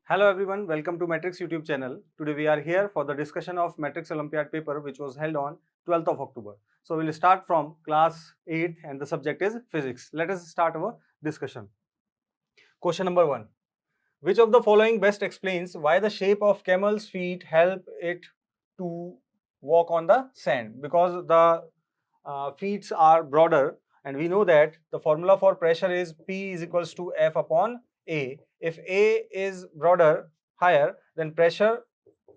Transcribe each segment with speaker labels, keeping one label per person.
Speaker 1: Hello everyone, welcome to Matrix YouTube channel. Today we are here for the discussion of Matrix Olympiad paper which was held on 12th of October. So we'll start from class 8 and the subject is physics. Let us start our discussion. Question number 1. Which of the following best explains why the shape of camel's feet help it to walk on the sand? Because the feet are broader and we know that the formula for pressure is P is equals to F upon A. If A is broader, higher, then pressure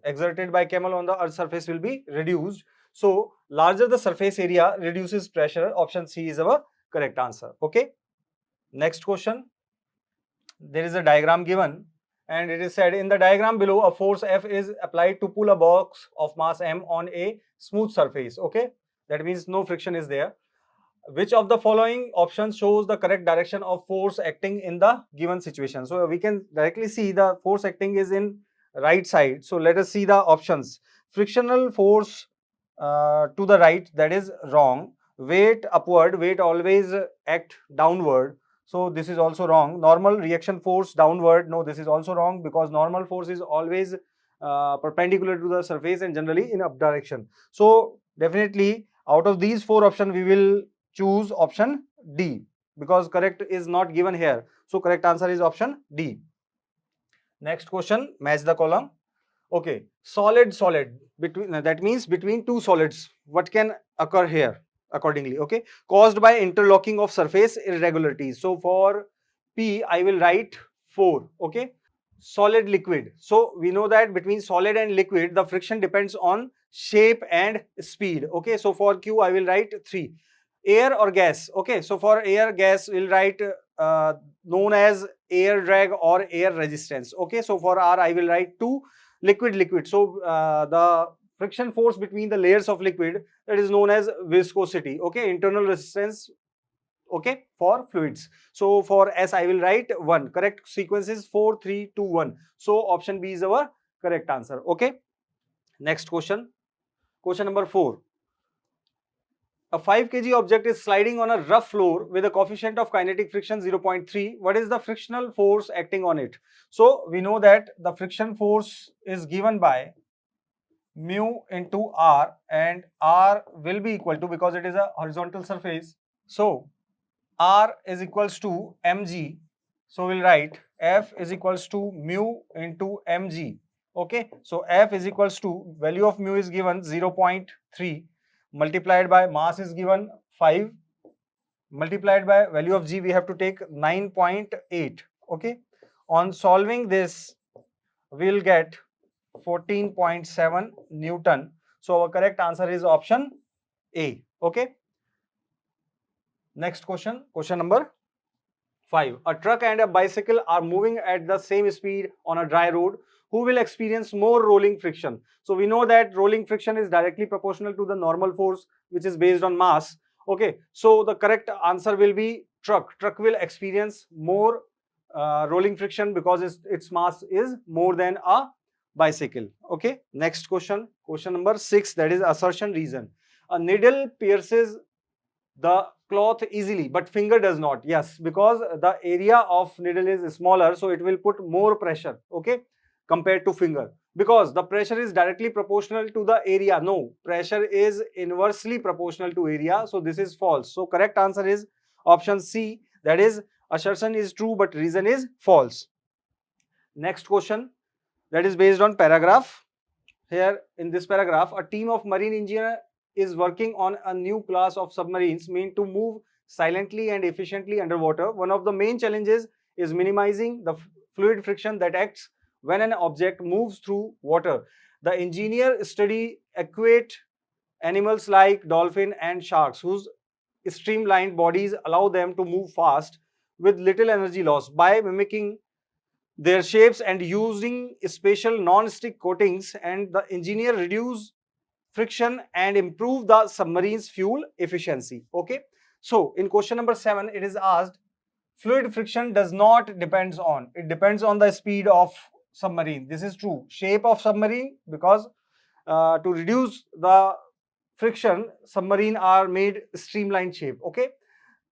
Speaker 1: exerted by camel on the earth surface will be reduced. So larger the surface area reduces pressure. Option C is our correct answer. Okay. Next question. There is a diagram given and it is said in the diagram below a force F is applied to pull a box of mass M on a smooth surface. Okay. That means no friction is there. Which of the following options shows the correct direction of force acting in the given situation? So we can directly see the force acting is in right side. So let us see the options. Frictional force to the right, that is wrong. Weight upward, weight always act downward. So this is also wrong. Normal reaction force downward, no, this is also wrong because normal force is always perpendicular to the surface and generally in up direction. So definitely out of these four options we will choose option D because correct is not given here. So correct answer is option D. Next question, match the column. Okay, solid between that means between two solids. What can occur here accordingly? Okay, caused by interlocking of surface irregularities. So for P I will write 4. Okay, solid liquid. So we know that between solid and liquid the friction depends on shape and speed. Okay, so for Q I will write 3. Air or gas? Okay, so for air gas we'll write known as air drag or air resistance. Okay, so for R I will write 2. Liquid. So the friction force between the layers of liquid, that is known as viscosity. Okay, internal resistance. Okay, for fluids. So for S I will write 1. Correct sequence is 4, 3, 2, 1. So option B is our correct answer. Okay, next question. Question number 4. A 5 kg object is sliding on a rough floor with a coefficient of kinetic friction 0.3. What is the frictional force acting on it? So we know that the friction force is given by mu into R, and R will be equal to, because it is a horizontal surface, so R is equals to mg. So we'll write F is equals to mu into mg. Okay, so F is equals to, value of mu is given 0.3 multiplied by mass is given 5 multiplied by value of g we have to take 9.8. Okay, on solving this we'll get 14.7 Newton. So our correct answer is option A. Okay. Next question, question number 5. A truck and a bicycle are moving at the same speed on a dry road. Who will experience more rolling friction? So we know that rolling friction is directly proportional to the normal force which is based on mass. Okay, so the correct answer will be truck. Truck will experience more rolling friction because its mass is more than a bicycle. Okay, next question, question number 6, that is assertion reason. A needle pierces the cloth easily but finger does not. Yes, because the area of needle is smaller, so it will put more pressure, okay, compared to finger, because the pressure is directly proportional to the area. No, pressure is inversely proportional to area, so this is false. So correct answer is option C, that is assertion is true but reason is false. Next question, that is based on paragraph. Here in this paragraph, a team of marine engineers is working on a new class of submarines meant to move silently and efficiently underwater. One of the main challenges is minimizing the fluid friction that acts when an object moves through water. The engineer study aquatic animals like dolphin and sharks whose streamlined bodies allow them to move fast with little energy loss. By mimicking their shapes and using special non-stick coatings, and the engineer reduce friction and improve the submarine's fuel efficiency. Okay, so in question number 7 it is asked, fluid friction does not depends on, it depends on the speed of submarine. This is true. Shape of submarine, because to reduce the friction submarine are made streamlined shape. Okay,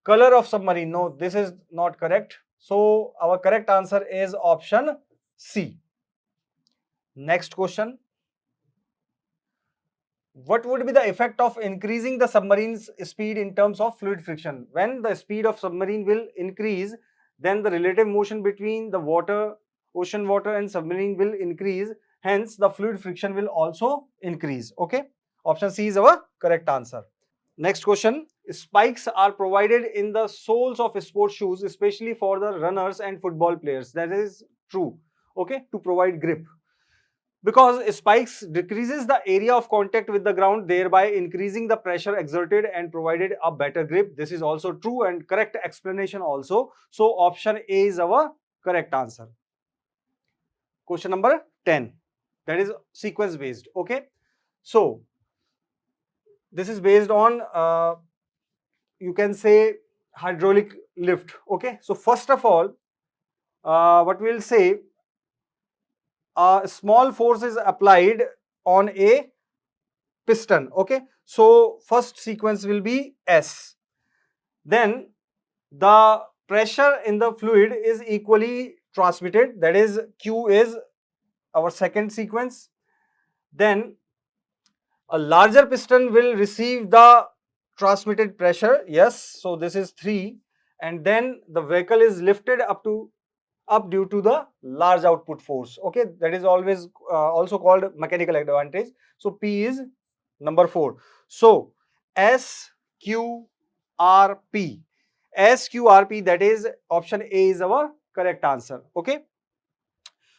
Speaker 1: color of submarine, no, this is not correct. So our correct answer is option C. Next question. What would be the effect of increasing the submarine's speed in terms of fluid friction? When the speed of submarine will increase, then the relative motion between the water, ocean water and submarine will increase. Hence, the fluid friction will also increase. Okay. Option C is our correct answer. Next question. Spikes are provided in the soles of sports shoes, especially for the runners and football players. That is true. Okay. To provide grip, because spikes decreases the area of contact with the ground, thereby increasing the pressure exerted and provided a better grip. This is also true and correct explanation also. So option A is our correct answer. Question number 10, that is sequence based. Okay, so this is based on you can say hydraulic lift. Okay, so first of all, what we'll say, a small force is applied on a piston. Okay, so first sequence will be S. Then the pressure in the fluid is equally transmitted, that is Q is our second sequence. Then a larger piston will receive the transmitted pressure. Yes, so this is 3. And then the vehicle is lifted up due to the large output force. Okay, that is always also called mechanical advantage. So P is number 4. So SQRP, that is option A is our correct answer. Okay,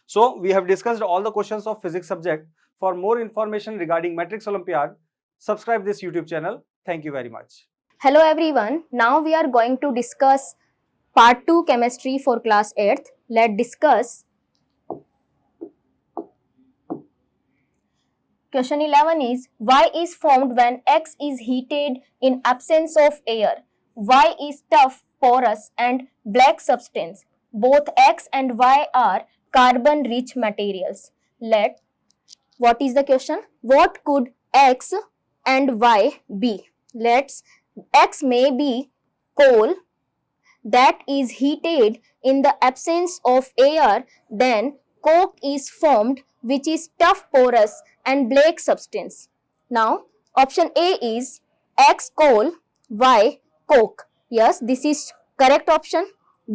Speaker 1: so we have discussed all the questions of physics subject. For more information regarding Matrix Olympiad, subscribe this YouTube channel. Thank you very much.
Speaker 2: Hello everyone, now we are going to discuss part 2 chemistry for class 8th. Let's discuss. Question 11 is, Y is formed when X is heated in absence of air. Y is tough, porous and black substance. Both X and Y are carbon rich materials. What is the question? What could X and Y be? X may be coal that is heated in the absence of air, then coke is formed, which is tough, porous and black substance. Now, option A is X coal, Y coke. Yes, this is correct option.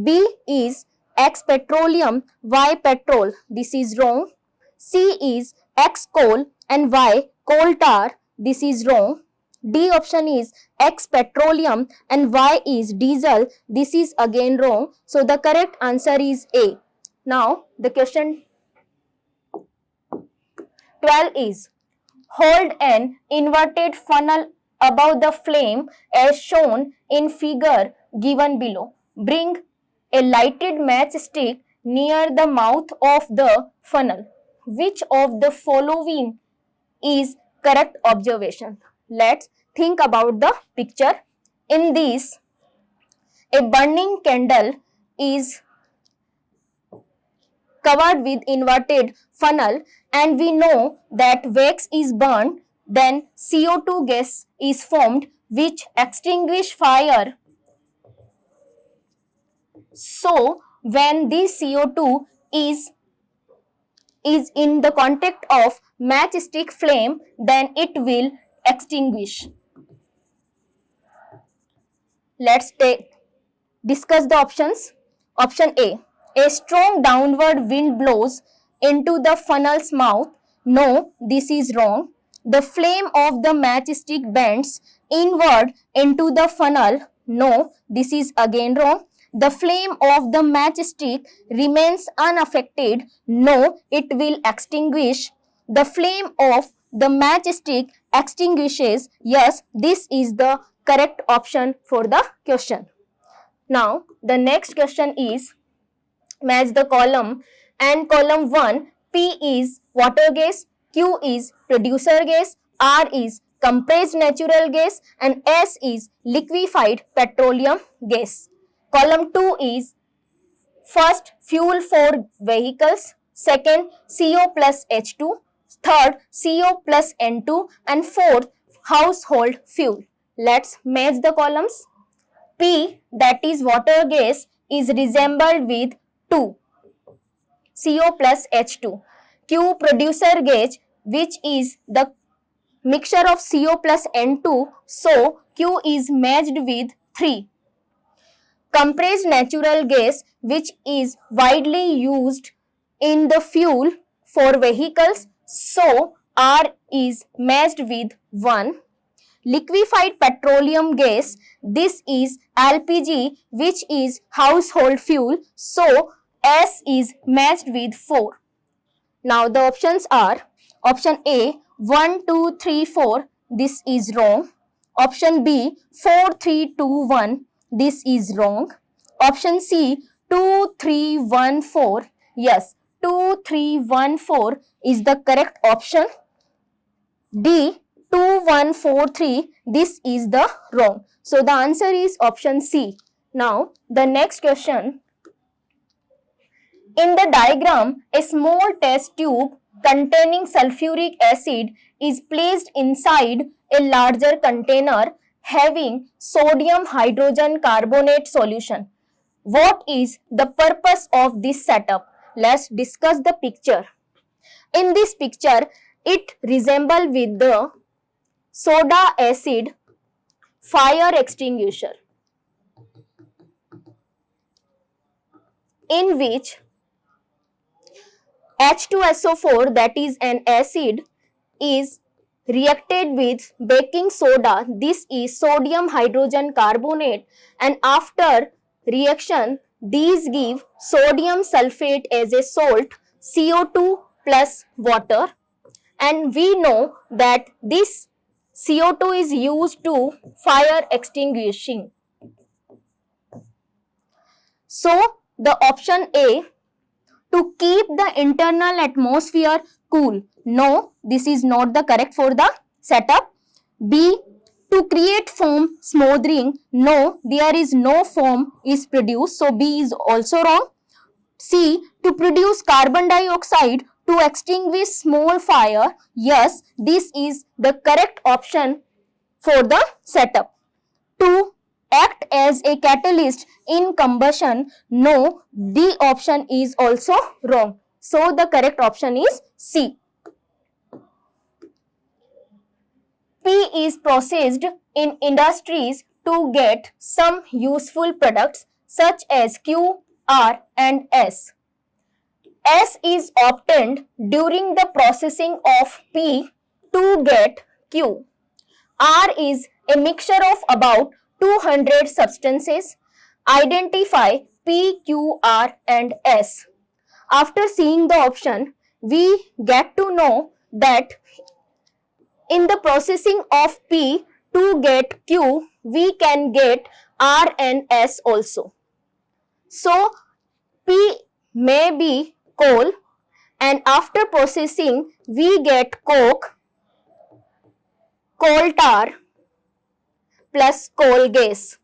Speaker 2: B is X petroleum, Y petrol. This is wrong. C is X coal and Y coal tar. This is wrong. D option is X petroleum and Y is diesel. This is again wrong. So the correct answer is A. Now the question 12 is, hold an inverted funnel above the flame as shown in figure given below. Bring a lighted matchstick near the mouth of the funnel. Which of the following is correct observation? Let's think about the picture. In this, a burning candle is covered with inverted funnel and we know that wax is burned, then CO2 gas is formed which extinguish fire. So when this CO2 is in the contact of matchstick flame, then it will extinguish. Let's discuss the options. Option A strong downward wind blows into the funnel's mouth. No, this is wrong. The flame of the matchstick bends inward into the funnel. No, this is again wrong. The flame of the matchstick remains unaffected. No, it will extinguish. The flame of the matchstick extinguishes. Yes, this is the correct option for the question. Now, the next question is, match the column and column 1, P is water gas, Q is producer gas, R is compressed natural gas and S is liquefied petroleum gas. Column 2 is first fuel for vehicles, second CO plus H2, third CO plus N2 and fourth household fuel. Let's match the columns. P, that is water gas, is resembled with 2, CO plus H2. Q producer gas, which is the mixture of CO plus N2, so Q is matched with 3. Compressed natural gas, which is widely used in the fuel for vehicles, so R is matched with 1. Liquefied petroleum gas, this is LPG, which is household fuel, so S is matched with 4. Now the options are option A 1, 2, 3, 4, this is wrong. Option B 4, 3, 2, 1, this is wrong. Option C 2, 3, 1, 4, yes, 2, 3, 1, 4 is the correct option. D 2, 1, 4, 3, this is the wrong. So the answer is option C. Now the next question. In the diagram, a small test tube containing sulfuric acid is placed inside a larger container having sodium hydrogen carbonate solution. What is the purpose of this setup? Let's discuss the picture. In this picture, it resembles with the soda acid fire extinguisher, in which H2SO4, that is an acid, is reacted with baking soda, this is sodium hydrogen carbonate, and after reaction these give sodium sulfate as a salt, CO2 plus water, and we know that this CO2 is used to fire extinguishing. So the option A, to keep the internal atmosphere cool. No, this is not the correct for the setup. B, to create foam smothering. No, there is no foam is produced. So B is also wrong. C, to produce carbon dioxide to extinguish small fire. Yes, this is the correct option for the setup. To act as a catalyst in combustion. No, D option is also wrong. So the correct option is C. P is processed in industries to get some useful products such as Q, R and S. S is obtained during the processing of P to get Q. R is a mixture of about 200 substances. Identify P, Q, R and S. After seeing the option, we get to know that in the processing of P to get Q, we can get R and S also. So, P may be coal, and after processing, we get coke, coal tar plus coal gas.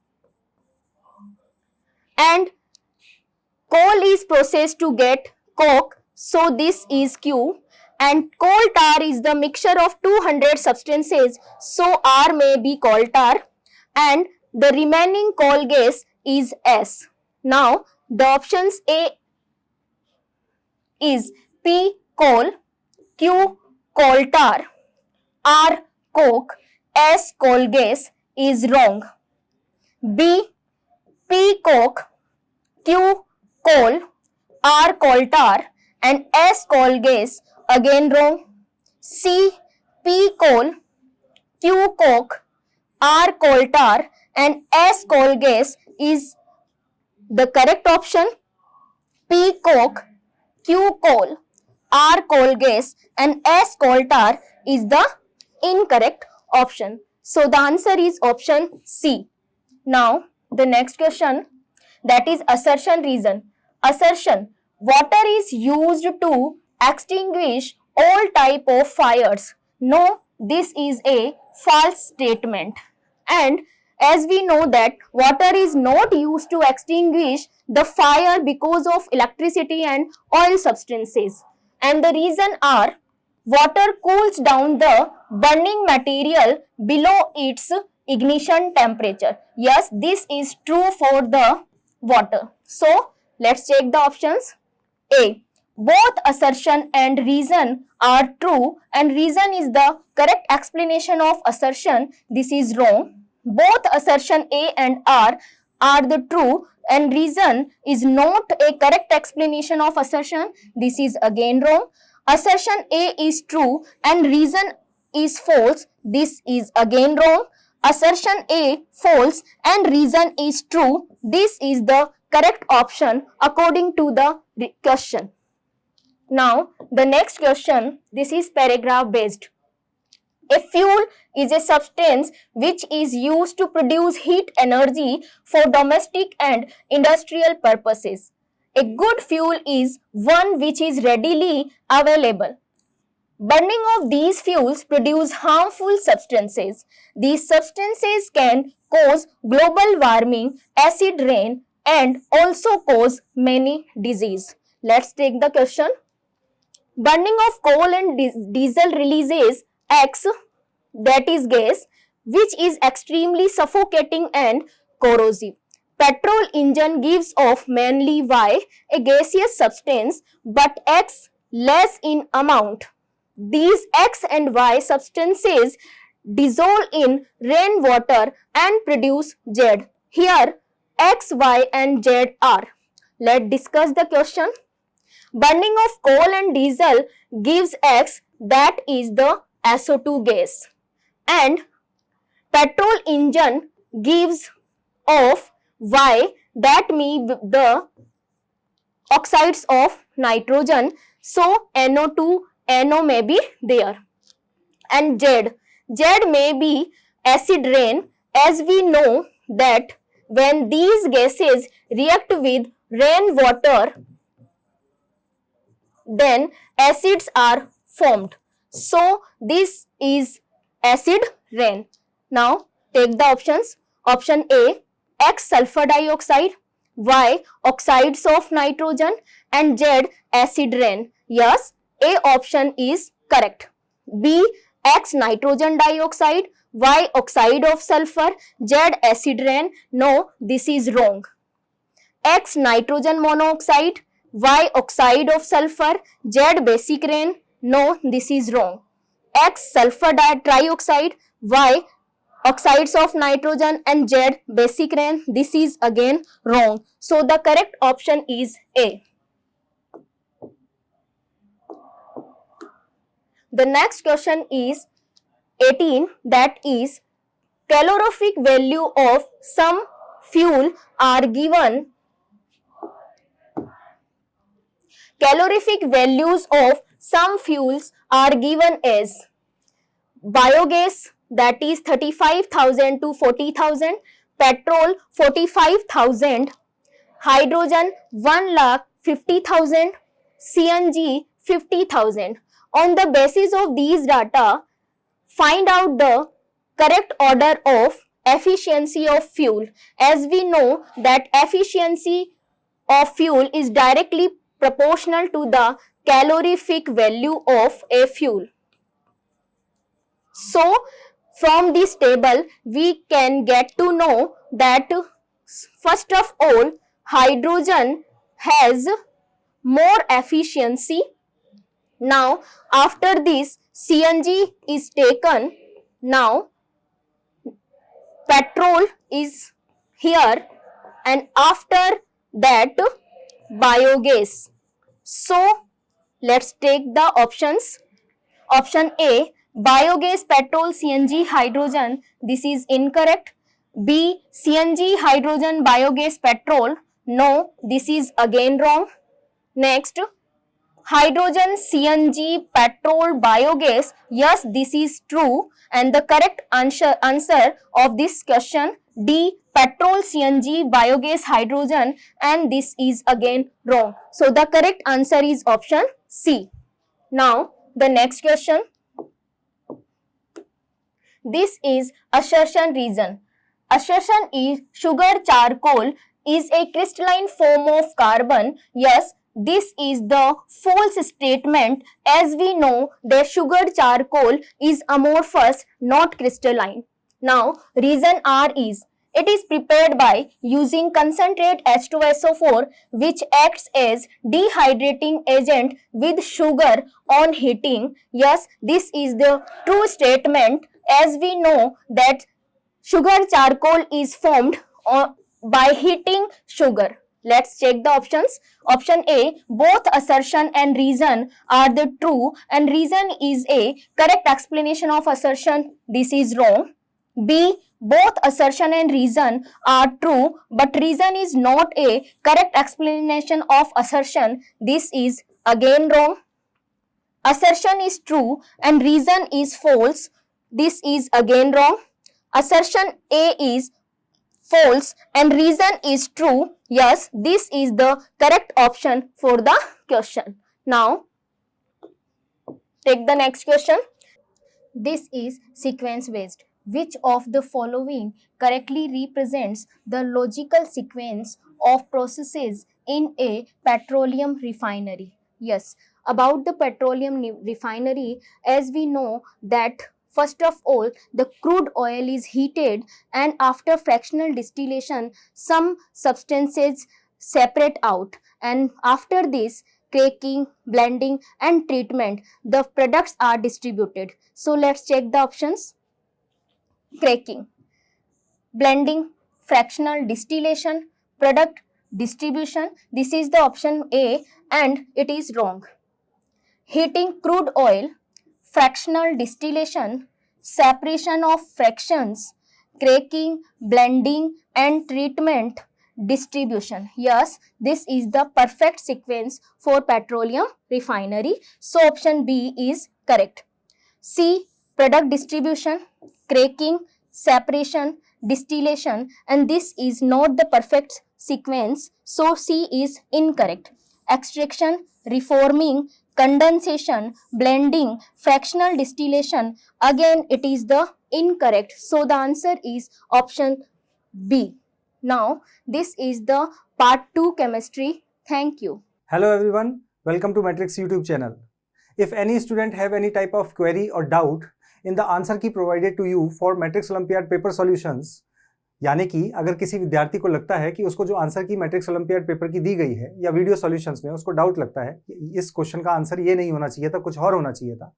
Speaker 2: And coal is processed to get coke, so this is Q, and coal tar is the mixture of 200 substances, so R may be coal tar, and the remaining coal gas is S. Now the options A is P coal, Q coal tar, R coke, S coal gas is wrong. B P coke, Q coal, R coal tar and S coal gas again wrong. C P coal, Q coke, R coal tar and S coal gas is the correct option. P coke, Q coal, R coal gas and S coal tar is the incorrect option. So the answer is option C. Now the next question, that is assertion reason. Assertion: water is used to extinguish all type of fires. No, this is a false statement. And as we know that water is not used to extinguish the fire because of electricity and oil substances. And the reason are, water cools down the burning material below its ignition temperature. Yes, this is true for the water. So let's check the options. A. both assertion and reason are true, and reason is the correct explanation of assertion. This is wrong. Both assertion A and R are the true, and reason is not a correct explanation of assertion. This is again wrong. Assertion A is true and reason is false. This is again wrong. Assertion A false and reason is true. This is the correct option according to the question. Now, the next question, this is paragraph based. A fuel is a substance which is used to produce heat energy for domestic and industrial purposes. A good fuel is one which is readily available. Burning of these fuels produce harmful substances. These substances can cause global warming, acid rain, and also cause many diseases. Let's take the question. Burning of coal and diesel releases X, that is gas, which is extremely suffocating and corrosive. Petrol engine gives off mainly Y, a gaseous substance, but X less in amount. These X and Y substances dissolve in rainwater and produce Z. Here X, Y and Z are. Let's discuss the question. Burning of coal and diesel gives X, that is the SO2 gas, and petrol engine gives off Y, that means the oxides of nitrogen, so NO2, NO may be there, and Z may be acid rain, as we know that when these gases react with rainwater, then acids are formed. So this is acid rain. Now take the options. Option A, X sulfur dioxide, Y oxides of nitrogen, and Z acid rain. Yes, A option is correct. B, X nitrogen dioxide, Y oxide of sulfur, Z acid rain. No, this is wrong. X nitrogen monoxide, Y oxide of sulfur, Z basic rain. No, this is wrong. X sulfur trioxide, Y oxides of nitrogen, and Z basic rain. This is again wrong. So the correct option is A. The next question is 18, that is calorific value of some fuel are given. Calorific values of some fuels are given as biogas, that is 35,000 to 40,000, petrol 45,000, hydrogen 1,50,000, CNG 50,000. On the basis of these data, find out the correct order of efficiency of fuel. As we know that efficiency of fuel is directly proportional to the calorific value of a fuel. So from this table we can get to know that first of all hydrogen has more efficiency. Now after this CNG is taken. Now petrol is here, and after that biogas. So let's take the options. Option A, biogas, petrol, CNG, hydrogen. This is incorrect. B, CNG, hydrogen, biogas, petrol. No, this is again wrong. Next, hydrogen, CNG, petrol, biogas. Yes, this is true, and the correct answer of this question D, petrol, CNG, biogas, hydrogen, and this is again wrong. So the correct answer is option C. Now the next question. This is assertion reason. Assertion is sugar charcoal is a crystalline form of carbon. Yes, this is the false statement, as we know that sugar charcoal is amorphous, not crystalline. Now reason R is It is prepared by using concentrate H2SO4 which acts as dehydrating agent with sugar on heating. Yes, this is the true statement, as we know that sugar charcoal is formed by heating sugar. Let's check the options. Option A, both assertion and reason are the true, and reason is a correct explanation of assertion. This is wrong. B, both assertion and reason are true, but reason is not a correct explanation of assertion. This is again wrong. Assertion is true and reason is false. This is again wrong. Assertion A is false and reason is true. Yes, this is the correct option for the question. Now, take the next question. This is sequence based. Which of the following correctly represents the logical sequence of processes in a petroleum refinery? Yes, about the petroleum refinery, as we know that first of all, the crude oil is heated, and after fractional distillation, some substances separate out, and after this, cracking, blending, and treatment, the products are distributed. So let's check the options. Cracking, blending, fractional distillation, product distribution. This is the option A, and it is wrong. Heating crude oil, fractional distillation, separation of fractions, cracking, blending, and treatment, distribution. Yes, this is the perfect sequence for petroleum refinery. So option B is correct. C, product distribution, cracking, separation, distillation, and this is not the perfect sequence. So C is incorrect. Extraction, reforming, condensation, blending, fractional distillation, again it is the incorrect. So the answer is option B. Now this is the part 2 chemistry. Thank you.
Speaker 1: Hello everyone, welcome to Matrix YouTube channel. If any student have any type of query or doubt in the answer key provided to you for Matrix Olympiad paper solutions, यानी कि अगर किसी विद्यार्थी को लगता है कि उसको जो आंसर की मैट्रिक्स ओलंपियाड पेपर की दी गई है या वीडियो सॉल्यूशंस में उसको डाउट लगता है कि इस क्वेश्चन का आंसर ये नहीं होना चाहिए था, कुछ और होना चाहिए था,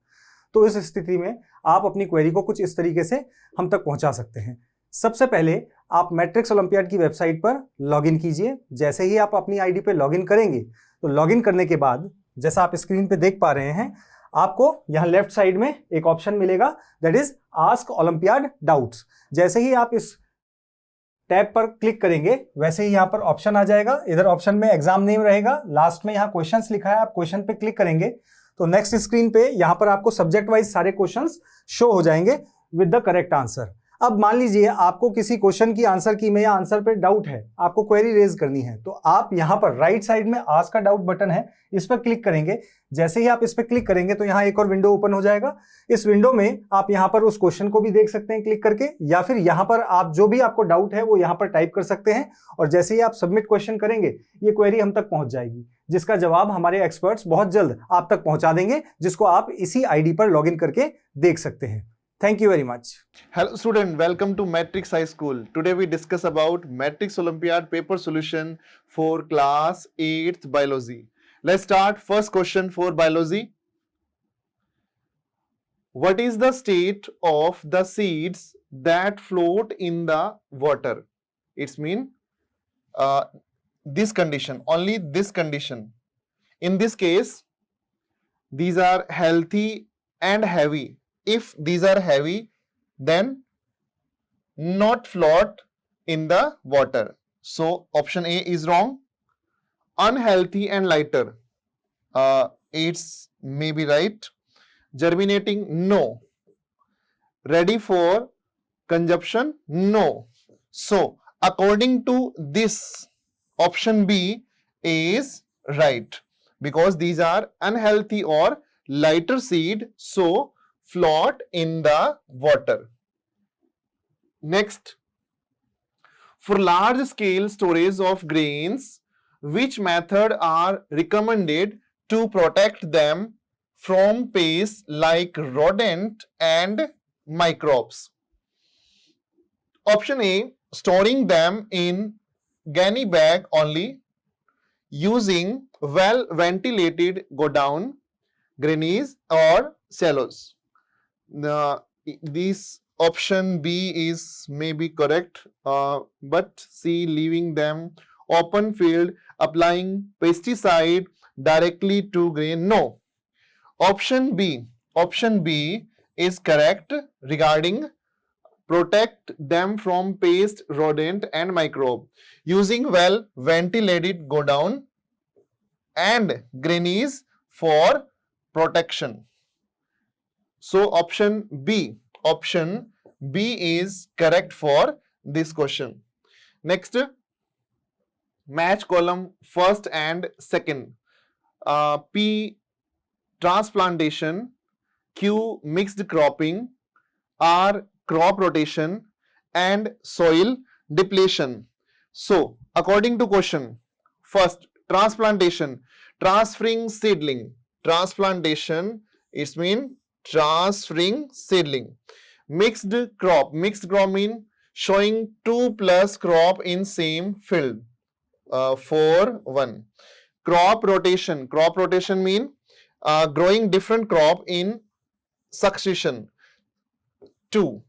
Speaker 1: तो इस स्थिति में आप अपनी क्वेरी को कुछ इस तरीके से हम तक पहुंचा सकते हैं। सबसे पहले आप मैट्रिक्स ओलंपियाड की वेबसाइट पर लॉगिन कीजिए। जैसे ही आप अपनी आईडी पे लॉगिन करेंगे तो लॉगिन करने के बाद जैसा आप स्क्रीन पे देख पा रहे हैं, आपको यहाँ लेफ्ट साइड में एक ऑप्शन मिलेगा, that is ask olympiad doubts. जैसे ही आप इस टैब पर क्लिक करेंगे वैसे ही यहाँ पर ऑप्शन आ जाएगा। इधर ऑप्शन में एग्जाम नेम रहेगा, लास्ट में यहाँ क्वेश्चंस लिखा है, आप क्वेश्चन पे क्लिक करेंगे तो नेक्स्ट स्क्रीन पे यहाँ पर आपको सब्जेक्ट वाइज सारे क्वेश्चंस शो हो जाएंगे विद द करेक्ट आंसर। अब मान लीजिए आपको किसी क्वेश्चन की आंसर की में या आंसर पे डाउट है, आपको क्वेरी रेज करनी है, तो आप यहाँ पर राइट साइड में आस्क का डाउट बटन है, इस पर क्लिक करेंगे। जैसे ही आप इस पर क्लिक करेंगे तो यहाँ एक और विंडो ओपन हो जाएगा। इस विंडो में आप यहाँ पर उस क्वेश्चन को भी देख सकते हैं क्लिक करके, या फिर यहाँ पर आप जो भी आपको डाउट है वो यहाँ पर टाइप कर सकते हैं, और जैसे ही आप सबमिट क्वेश्चन करेंगे ये क्वेरी हम तक पहुंच जाएगी, जिसका जवाब हमारे एक्सपर्ट्स बहुत जल्द आप तक पहुंचा देंगे, जिसको आप इसी आईडी पर लॉगिन करके देख सकते हैं। Thank you very much.
Speaker 3: Hello student, welcome to Matrix High School. Today we discuss about Matrix Olympiad paper solution for class 8th biology. Let's start. First question for biology. What is the state of the seeds that float in the water? It's mean this condition, only this condition. In this case, these are healthy and heavy. If these are heavy, then not float in the water. So option A is wrong. Unhealthy and lighter, it's maybe right. Germinating, no. Ready for consumption, no. So according to this, option B is right, because these are unhealthy or lighter seed, so float in the water. Next, for large scale storage of grains, which method are recommended to protect them from pests like rodent and microbes? Option A, storing them in gunny bag only, using well ventilated godown, grannies or cellos. This option B is maybe correct, but C, leaving them open field, applying pesticide directly to grain. No, option B is correct regarding protect them from pest, rodent and microbe, using well ventilated godown and grannies for protection. So option B is correct for this question. Next, match column first and second. P, transplantation. Q, mixed cropping. R, crop rotation. And soil depletion. So according to question, first, transplantation, transferring seedling. Transplantation, it means transferring seedling. Mixed crop mean showing 2 plus crop in same field. 4-1. Crop rotation mean growing different crop in succession. 2.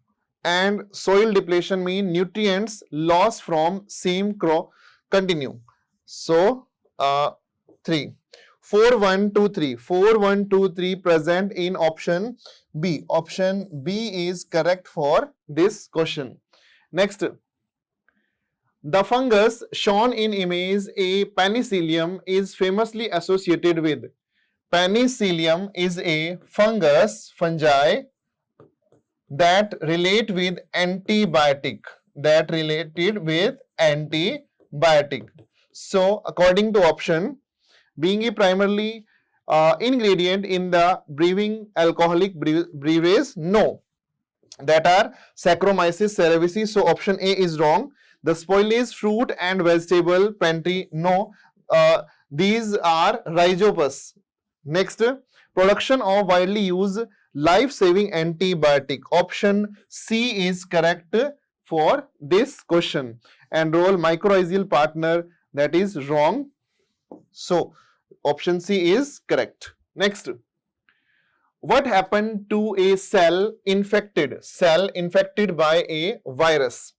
Speaker 3: And soil depletion mean nutrients lost from same crop continue. So 3. 4-1-2-3 present in option B. Option B is correct for this question. Next, the fungus shown in image A, penicillium, is famously associated with. Penicillium is a fungi that relate with antibiotic. So according to option, being a primarily ingredient in the brewing alcoholic beverages, no, that are Saccharomyces cerevisiae. So option A is wrong. The spoilage fruit and vegetable pantry, no, these are rhizopus. Next, production of widely used life-saving antibiotic. Option C is correct for this question. Enroll mycorrhizal partner, that is wrong. So option C is correct. Next, what happened to a cell infected by a virus?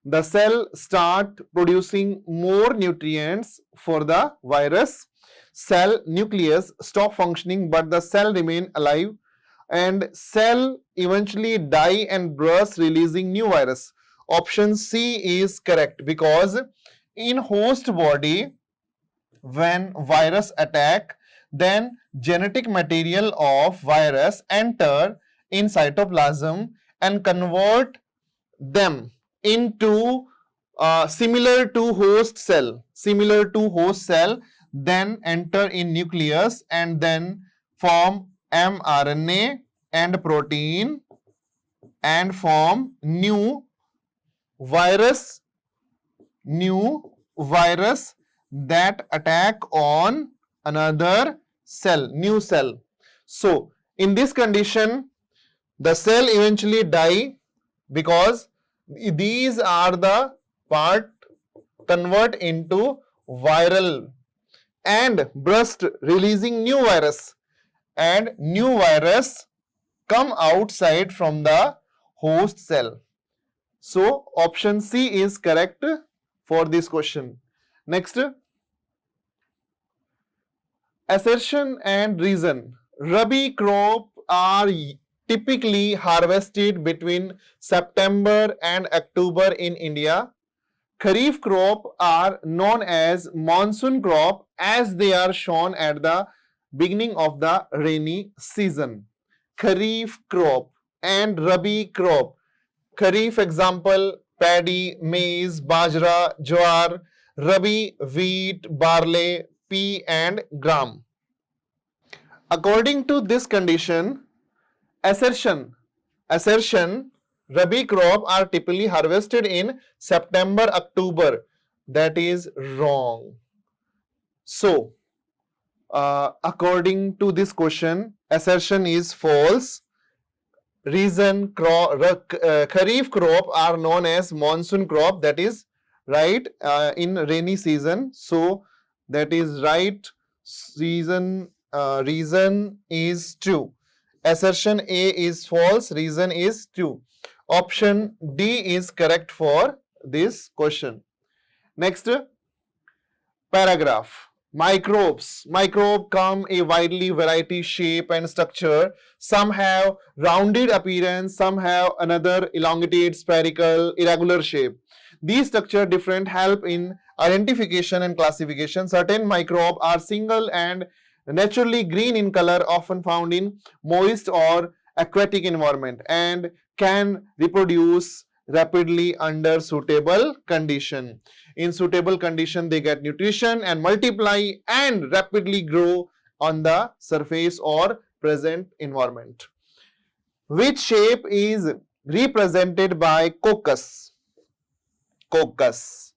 Speaker 3: The cell start producing more nutrients for the virus. Cell nucleus stop functioning, but the cell remain alive, and cell eventually die and burst, releasing new virus. Option C is correct, because in host body, when virus attack, then genetic material of virus enter in cytoplasm and convert them into similar to host cell, then enter in nucleus and then form mRNA and protein and form new virus that attack on another cell, new cell. So in this condition, the cell eventually die because these are the part convert into viral and burst, releasing new virus, and new virus come outside from the host cell. So option C is correct for this question. Next, assertion and reason. Rabi crop are typically harvested between September and October in India. Kharif crop are known as monsoon crop as they are shown at the beginning of the rainy season. Kharif crop and Rabi crop. Kharif example, paddy, maize, bajra, jowar. Rabi, wheat, barley, pea and gram. According to this condition, assertion, Rabi crop are typically harvested in September, October. That is wrong. So, according to this question, assertion is false. kharif crop are known as monsoon crop. That is right in rainy season. So that is right. Reason is true. Assertion A is false. Reason is true. Option D is correct for this question. Next paragraph. Microbes. Microbe come a widely variety shape and structure. Some have rounded appearance, some have another elongated, spherical, irregular shape. These structure different help in identification and classification. Certain microbes are single and naturally green in color, often found in moist or aquatic environment, and can reproduce rapidly under suitable condition. In suitable condition, they get nutrition and multiply and rapidly grow on the surface or present environment. Which shape is represented by coccus? Coccus.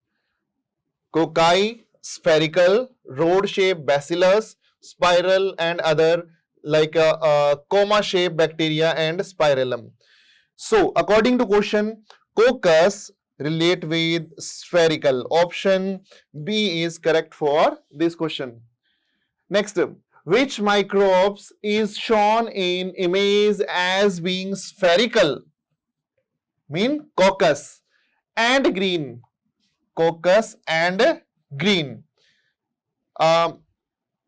Speaker 3: Cocci, spherical, rod shape, bacillus, spiral, and other like a coma shape bacteria and spirillum. So, according to question, coccus relate with spherical. Option B is correct for this question. Next, which microbes is shown in image as being spherical? Mean coccus and green. Coccus and green.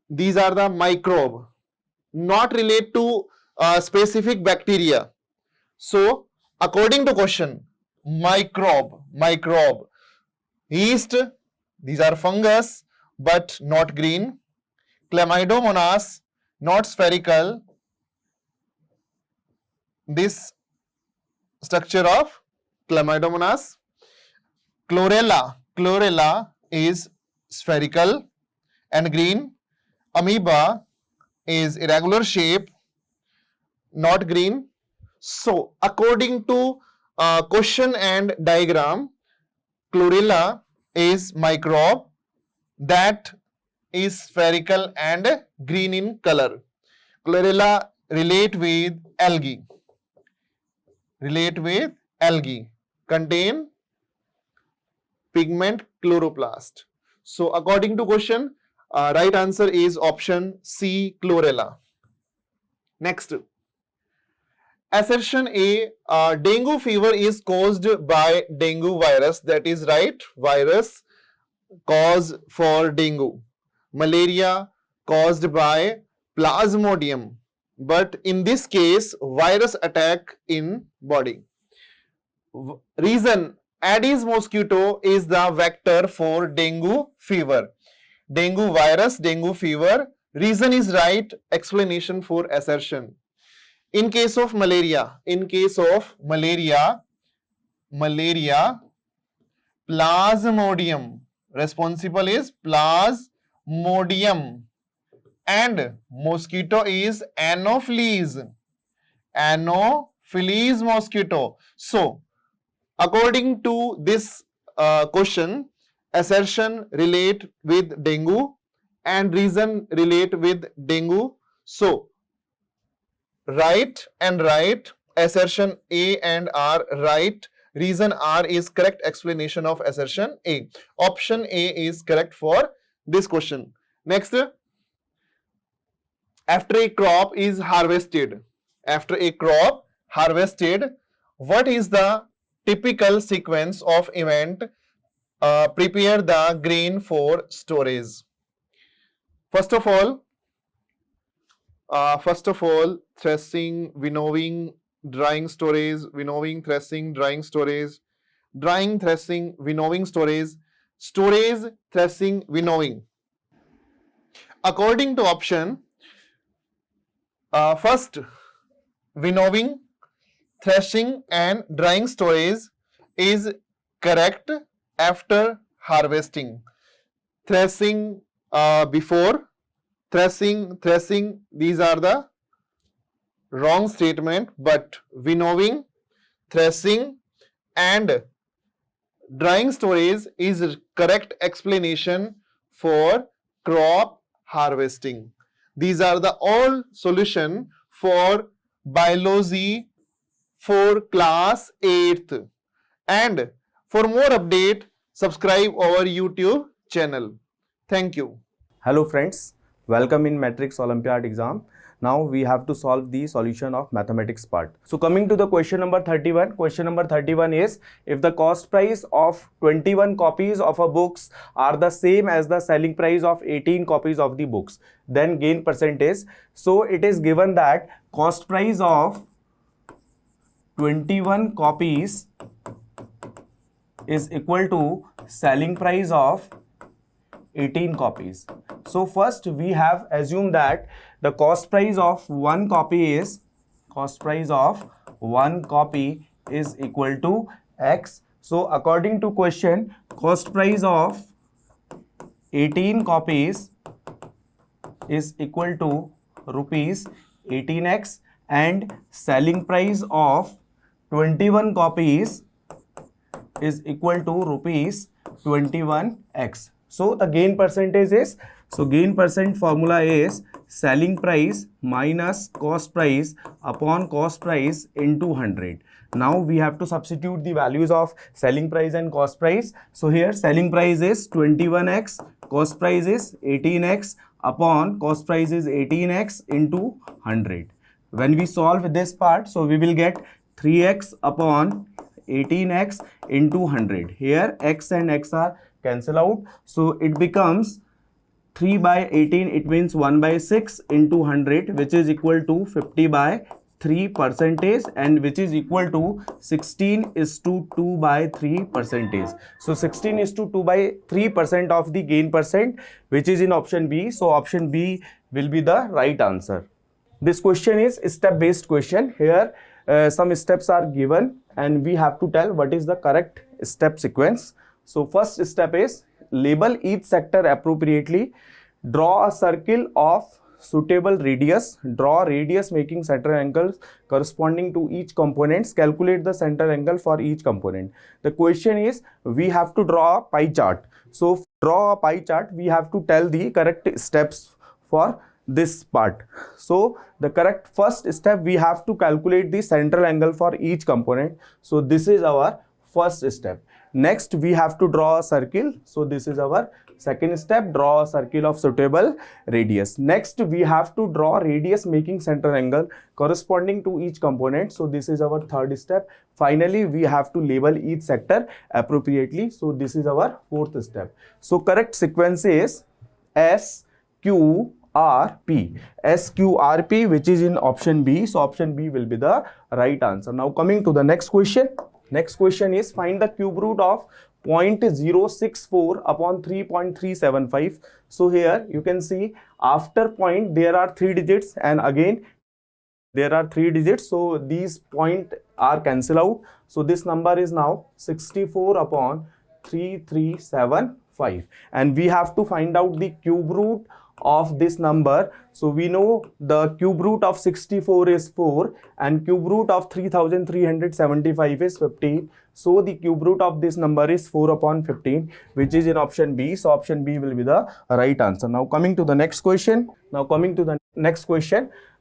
Speaker 3: These are the microbe, not relate to specific bacteria. So, according to question, microbe, yeast, these are fungus but not green. Chlamydomonas, not spherical. This structure of Chlamydomonas. Chlorella is spherical and green. Amoeba is irregular shape, not green. So, according to question and diagram, chlorella is microbe that is spherical and green in color. Chlorella relate with algae. Contain pigment chloroplast. So, according to question, right answer is option C, chlorella. Next. Assertion A, dengue fever is caused by dengue virus. That is right. Virus cause for dengue. Malaria caused by plasmodium. But in this case, virus attack in body. Reason, Aedes mosquito is the vector for dengue fever. Dengue virus, dengue fever. Reason is right. Explanation for assertion. In case of malaria, plasmodium. Responsible is plasmodium. And mosquito is Anopheles mosquito. So, according to this question, assertion relate with dengue and reason relate with dengue. So, right and right, assertion A and R right, reason R is correct explanation of assertion A. Option A is correct for this question. Next, after a crop is harvested, what is the typical sequence of event? Prepare the grain for storage. First of all, threshing, winnowing, drying, storage, winnowing, threshing, drying, storage, drying, threshing, winnowing, storage, storage, threshing, winnowing. According to option, first, winnowing, threshing and drying storage is correct after harvesting. Threshing before, threshing, these are the wrong statement, but winnowing, threshing and drying storage is correct explanation for crop harvesting. These are the all solution for biology for class 8th. And for more update, subscribe our YouTube channel. Thank you.
Speaker 4: Hello friends, welcome in Matrix Olympiad exam. Now we have to solve the solution of mathematics part. So coming to the question number 31. Question number 31 is, if the cost price of 21 copies of a books are the same as the selling price of 18 copies of the books, then gain percentage. So it is given that cost price of 21 copies is equal to selling price of 18 copies. So first we have assumed that the cost price of one copy is equal to X. So according to question, cost price of 18 copies is equal to rupees 18x and selling price of 21 copies is equal to rupees 21x. So the gain percentage is, gain percent formula is selling price minus cost price upon cost price into 100. Now we have to substitute the values of selling price and cost price. So here selling price is 21x, cost price is 18x upon cost price is 18x into 100. When we solve this part, so we will get 3x upon 18x into 100. Here x and x are cancel out, so it becomes 3 by 18, it means 1 by 6 into 100, which is equal to 50 by 3 percentage, and which is equal to 16 is to 2 by 3 percentage. So 16 is to 2 by 3% of the gain percent, which is in option B. So option B will be the right answer. This question is a step based question. Here some steps are given and we have to tell what is the correct step sequence. So first step is label each sector appropriately, draw a circle of suitable radius, draw radius making center angles corresponding to each components, calculate the center angle for each component. The question is, we have to draw a pie chart. So draw a pie chart, we have to tell the correct steps for this part. So the correct first step, we have to calculate the central angle for each component. So this is our first step. Next we have to draw a circle. So this is our second step, draw a circle of suitable radius. Next we have to draw radius making center angle corresponding to each component. So this is our third step. Finally we have to label each sector appropriately. So this is our fourth step. So correct sequence is SQRP, which is in option B. So option B will be the right answer. Now coming to the next question. Next question is, find the cube root of 0.064 upon 3.375. So here you can see after point there are 3 digits and again there are 3 digits. So these point are cancel out. So this number is now 64 upon 3375 and we have to find out the cube root of this number. So we know the cube root of 64 is 4 and cube root of 3375 is 15. So the cube root of this number is 4 upon 15, which is in option B. So option B will be the right answer. Now coming to the next question.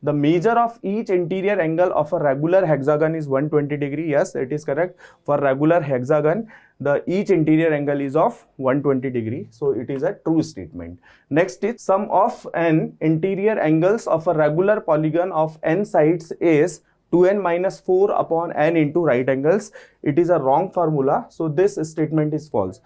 Speaker 4: The measure of each interior angle of a regular hexagon is 120 degree. Yes, it is correct. For regular hexagon, the each interior angle is of 120 degree. So it is a true statement. Next is, sum of n interior angles of a regular polygon of n sides is 2n minus 4 upon n into right angles. It is a wrong formula. So this statement is false.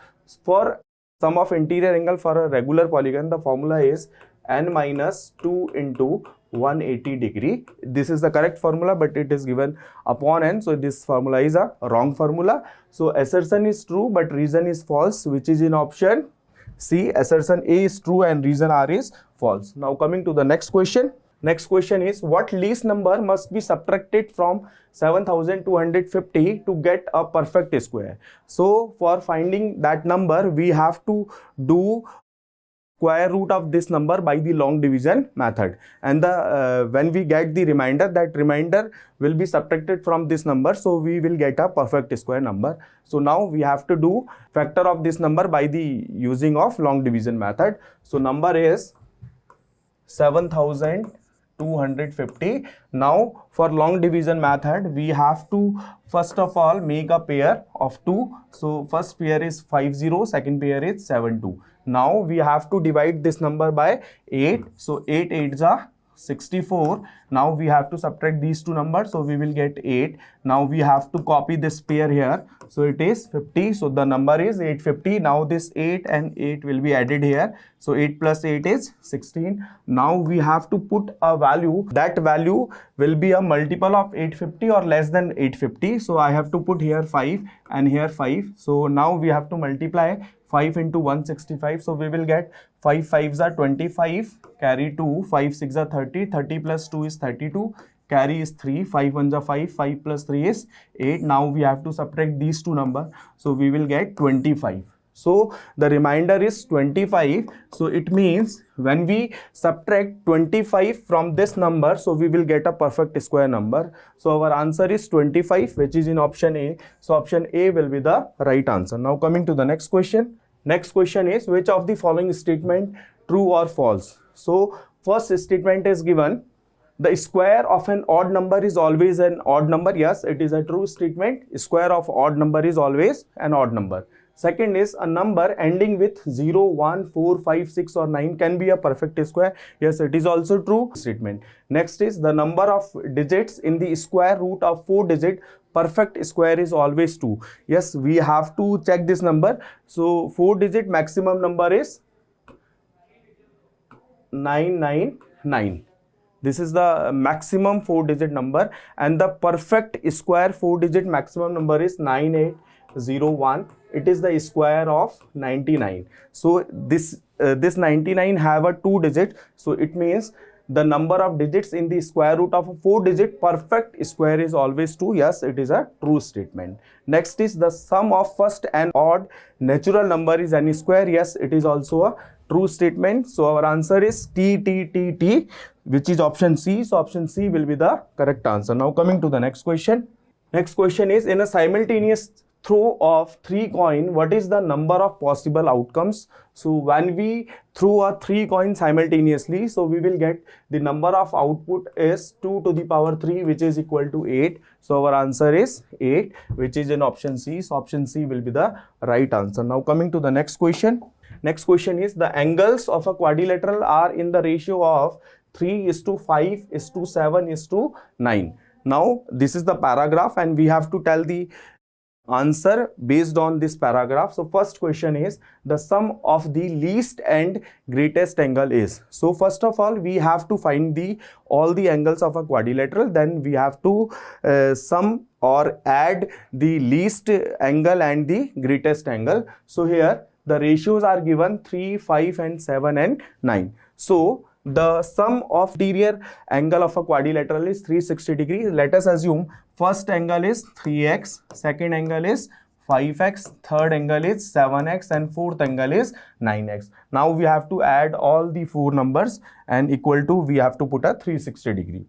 Speaker 4: For sum of interior angle for a regular polygon, the formula is n minus 2 into 180 degree. This is the correct formula, but it is given upon n. So this formula is a wrong formula. So assertion is true, but reason is false, which is in option C. Assertion A is true and reason R is false. Now coming to the next question. Next question is, what least number must be subtracted from 7250 to get a perfect square? So for finding that number, we have to do square root of this number by the long division method, and when we get the remainder, that remainder will be subtracted from this number, so we will get a perfect square number. So now we have to do factor of this number by the using of long division method. So number is 7250 250. Now for long division method, we have to first of all make a pair of 2. So first pair is 50, second pair is 72. Now we have to divide this number by 8. So 8 8s are 64. Now we have to subtract these two numbers, so we will get 8. Now we have to copy this pair here, so it is 50. So the number is 850. Now this 8 and 8 will be added here, so 8 plus 8 is 16. Now we have to put a value, that value will be a multiple of 850 or less than 850. So I have to put here 5 and here 5. So now we have to multiply 5 into 165. So we will get 5 5s are 25, carry 2, 5 6 are 30, 30 plus 2 is 32, carry is 3, 5 1s are 5, 5 plus 3 is 8. Now we have to subtract these two numbers, so we will get 25. So the remainder is 25. So it means when we subtract 25 from this number, so we will get a perfect square number. So our answer is 25, which is in option A. So option A will be the right answer. Now coming to the next question. Next question is, which of the following statement true or false? So first statement is given, the square of an odd number is always an odd number. Yes, it is a true statement. Square of odd number is always an odd number. Second is, a number ending with 0, 1, 4, 5, 6 or 9 can be a perfect square. Yes, it is also true statement. Next is, the number of digits in the square root of 4 digit perfect square is always 2. Yes, we have to check this number. So 4 digit maximum number is 999. This is the maximum 4 digit number, and the perfect square 4 digit maximum number is 9801. It is the square of 99. So this 99 have a 2 digit, so it means the number of digits in the square root of a 4 digit perfect square is always 2. Yes, it is a true statement. Next is, the sum of first and odd natural number is any square. Yes, it is also a true statement. So our answer is T, which is option C. So option C will be the correct answer. Now coming to the next question. Next question is, in a simultaneous throw of 3 coins, what is the number of possible outcomes? So when we throw a 3 coins simultaneously, so we will get the number of output is 2 to the power 3, which is equal to 8. So our answer is 8, which is in option C. So option C will be the right answer. Now coming to the next question. Next question is, the angles of a quadrilateral are in the ratio of 3:5:7:9. Now this is the paragraph, and we have to tell the answer based on this paragraph. So first question is, the sum of the least and greatest angle is. So first of all, we have to find all the angles of a quadrilateral. Then we have to sum or add the least angle and the greatest angle. So here the ratios are given 3, 5 and 7 and 9. So the sum of interior angle of a quadrilateral is 360 degrees. Let us assume first angle is 3x, second angle is 5x, third angle is 7x and fourth angle is 9x. Now we have to add all the 4 numbers and equal to, we have to put a 360 degree.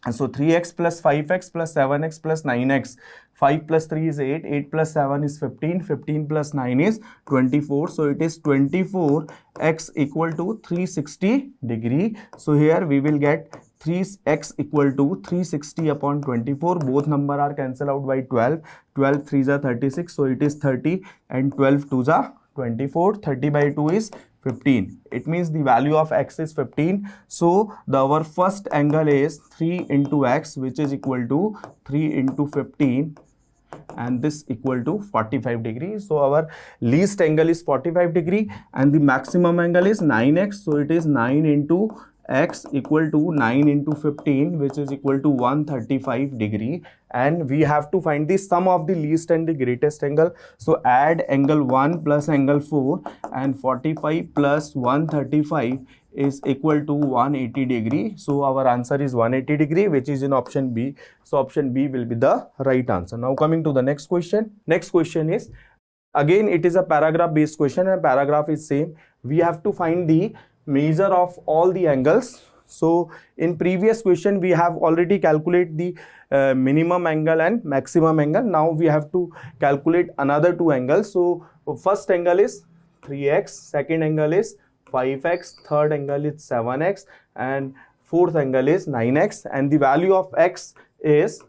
Speaker 4: And so 3x plus 5x plus 7x plus 9x, 5 plus 3 is 8, 8 plus 7 is 15, 15 plus 9 is 24. So it is 24x equal to 360 degree. So here we will get 3x equal to 360 upon 24. Both number are cancelled out by 12. 12 3s are 36. So it is 30 and 12 2s are 24. 30 by 2 is 15. It means the value of x is 15. So our first angle is 3 into x, which is equal to 3 into 15, and this equal to 45 degrees. So our least angle is 45 degree and the maximum angle is 9x. So it is 9 into x equal to 9 into 15, which is equal to 135 degree. And we have to find the sum of the least and the greatest angle. So add angle 1 plus angle 4, and 45 plus 135 is equal to 180 degree. So our answer is 180 degree, which is in option B. So option B will be the right answer. Now coming to the next question. Next question is, again it is a paragraph based question, and paragraph is same. We have to find the measure of all the angles. So in previous question we have already calculated the minimum angle and maximum angle. Now we have to calculate another 2 angles. So first angle is 3x, second angle is 5x, third angle is 7x, and fourth angle is 9x, and the value of x is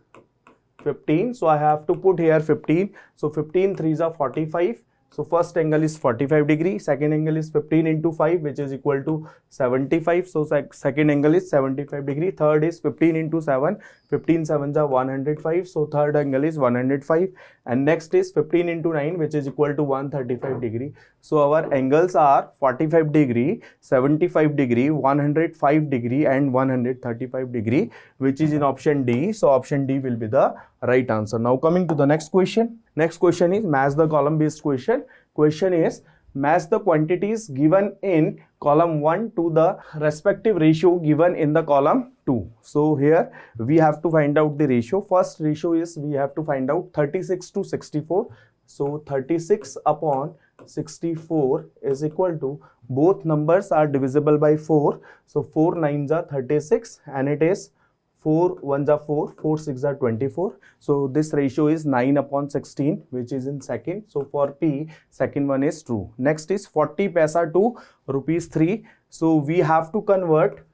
Speaker 4: 15. So I have to put here 15. So 15 3s are 45. So first angle is 45 degree, second angle is 15 into 5, which is equal to 75. So second angle is 75 degree. Third is 15 into 7, 15 7s are 105. So third angle is 105. And next is 15 into 9, which is equal to 135 degree. So our angles are 45 degree, 75 degree, 105 degree and 135 degree, which is in option D. So option D will be the right answer. Now coming to the next question. Next question is match the column based question. Question is match the quantities given in column 1 to the respective ratio given in the column 2. So here we have to find out the ratio. First ratio is we have to find out 36 to 64. So 36 upon 64 is equal to, both numbers are divisible by 4. So 4 9s are 36 and it is 4 1s are 4, 4 6s are 24. So this ratio is 9 upon 16, which is in second. So for P, second one is true. Next is 40 paisa to rupees 3. So we have to convert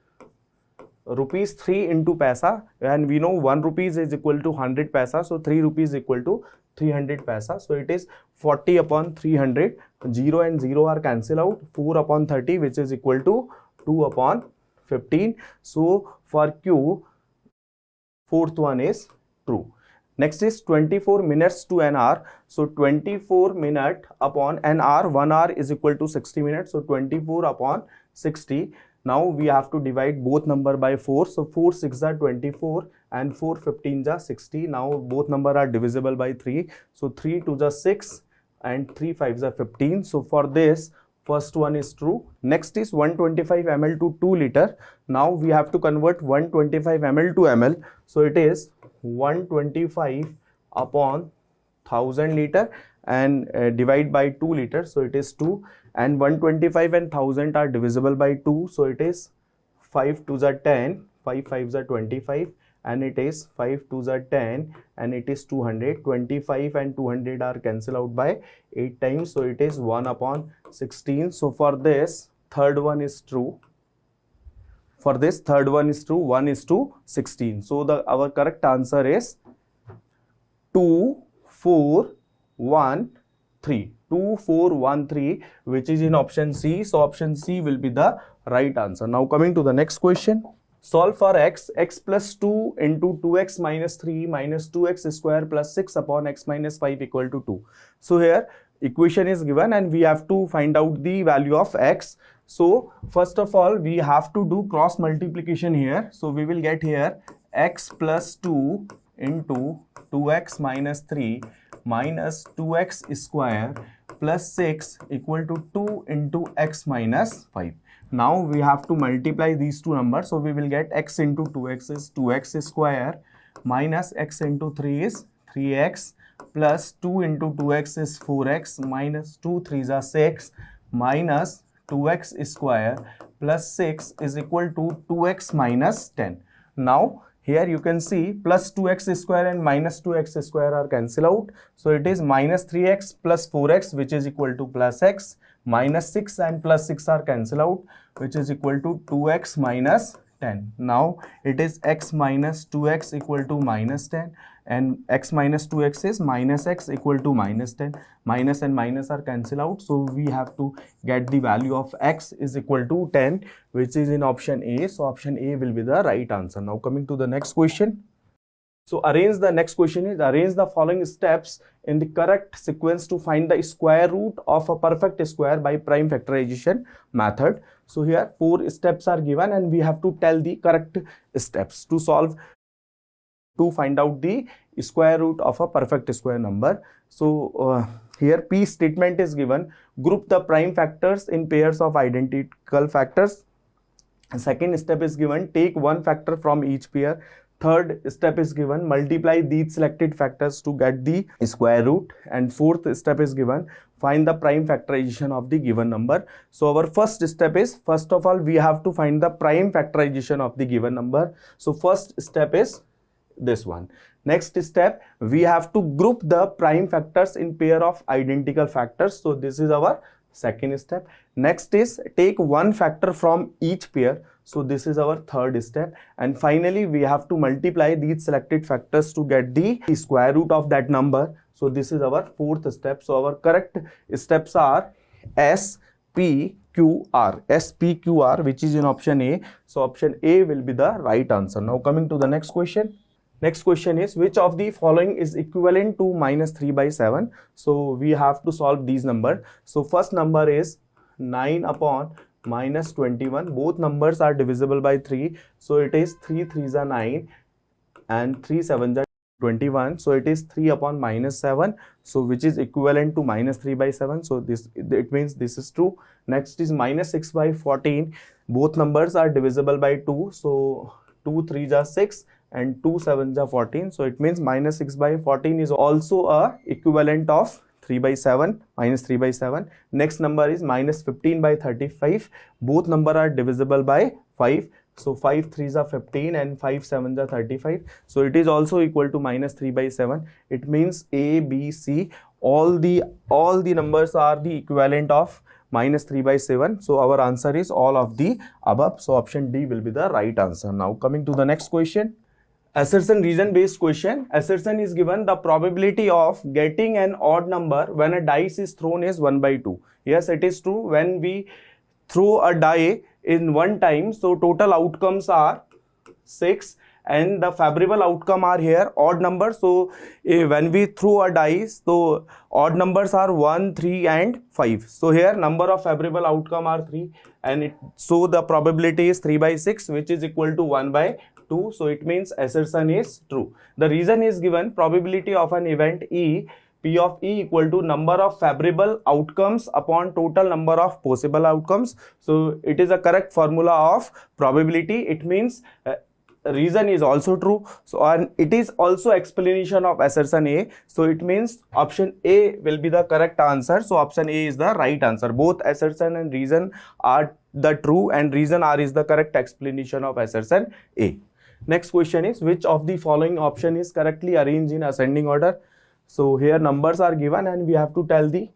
Speaker 4: rupees 3 into paisa, and we know 1 rupees is equal to 100 paisa. So 3 rupees equal to 300 paisa. So it is 40 upon 300. 0 and 0 are cancelled out. 4 upon 30, which is equal to 2 upon 15. So for Q, fourth one is true. Next is 24 minutes to an hour. So 24 minute upon an hour, 1 hour is equal to 60 minutes. So 24 upon 60. Now we have to divide both number by 4. So 4 6s are 24 and 4 15s are 60. Now both number are divisible by 3. So 3 2s are 6 and 3 5s are 15. So for this, first one is true. Next is 125 ml to 2 liter. Now we have to convert 125 ml to ml. So it is 125 upon 1000 liter and divide by 2 liters. So it is 2, and 125 and 1000 are divisible by 2. So it is 5 2s are 10, 5 5s are 25, and it is 5 2s are 10 and it is 200. 25 and 200 are cancelled out by 8 times. So it is 1 upon 16. So for this, third one is true. For this, third one is true. 1 is to 16. So our correct answer is 2 4 1 3. 2 4 1 3, which is in option C. So option C will be the right answer. Now coming to the next question. Solve for x plus 2 into 2x minus 3 minus 2x square plus 6 upon x minus 5 equal to 2. So here equation is given and we have to find out the value of x. So first of all, we have to do cross multiplication here. So we will get here x plus 2 into 2x minus 3 minus 2x square plus 6 equal to 2 into x minus 5. Now we have to multiply these two numbers. So we will get x into 2x is 2x square minus x into 3 is 3x plus 2 into 2x is 4x minus 2 3s are 6 minus 2x square plus 6 is equal to 2x minus 10. Now here you can see plus 2x square and minus 2x square are cancelled out. So it is minus 3x plus 4x, which is equal to plus x, minus 6 and plus 6 are cancelled out, which is equal to 2x minus 10. Now it is x minus 2x equal to minus 10, and x minus 2x is minus x equal to minus 10. Minus and minus are cancelled out. So we have to get the value of x is equal to 10, which is in option A. So option A will be the right answer. Now coming to the next question. So arrange the following steps in the correct sequence to find the square root of a perfect square by prime factorization method. So here 4 steps are given and we have to tell the correct steps to find out the square root of a perfect square number. So here P statement is given. Group the prime factors in pairs of identical factors. Second step is given. Take one factor from each pair. Third step is given. Multiply these selected factors to get the square root. And fourth step is given. Find the prime factorization of the given number. So our first step is, first of all, we have to find the prime factorization of the given number. So first step is this one. Next step, we have to group the prime factors in pair of identical factors. So this is our second step. Next is take one factor from each pair. So this is our third step. And finally, we have to multiply these selected factors to get the square root of that number. So this is our fourth step. So our correct steps are S, P, Q, R. S, P, Q, R, which is in option A. So option A will be the right answer. Now coming to the next question. Next question is, which of the following is equivalent to minus 3 by 7? So we have to solve these numbers. So first number is 9 upon minus 21. Both numbers are divisible by 3. So it is 3 3s are 9 and 3 7s are 21. So it is 3 upon minus 7. So which is equivalent to minus 3 by 7. So this, it means this is true. Next is minus 6 by 14. Both numbers are divisible by 2. So 2 3s are 6 and 2 7s are 14. So it means minus 6 by 14 is also a equivalent of 3 by 7, minus 3 by 7. Next number is minus 15 by 35. Both number are divisible by 5. So 5 3s are 15 and 5 7s are 35. So it is also equal to minus 3 by 7. It means A, B, C, all the numbers are the equivalent of minus 3 by 7. So our answer is all of the above. So option D will be the right answer. Now coming to the next question. Assertion reason based question. Assertion is given the probability of getting an odd number when a dice is thrown is 1 by 2. Yes, it is true. When we throw a die in one time, so total outcomes are 6 and the favorable outcome are here odd numbers. So when we throw a dice, so odd numbers are 1, 3 and 5. So here number of favorable outcome are 3 and so the probability is 3 by 6, which is equal to 1 by 2. So it means assertion is true. The reason is given probability of an event E, P of E equal to number of favorable outcomes upon total number of possible outcomes. So it is a correct formula of probability. It means reason is also true. So and it is also explanation of assertion A. So it means option A will be the correct answer. So option A is the right answer. Both assertion and reason are the true and reason R is the correct explanation of assertion A. Next question is, which of the following option is correctly arranged in ascending order? So here numbers are given and we have to tell the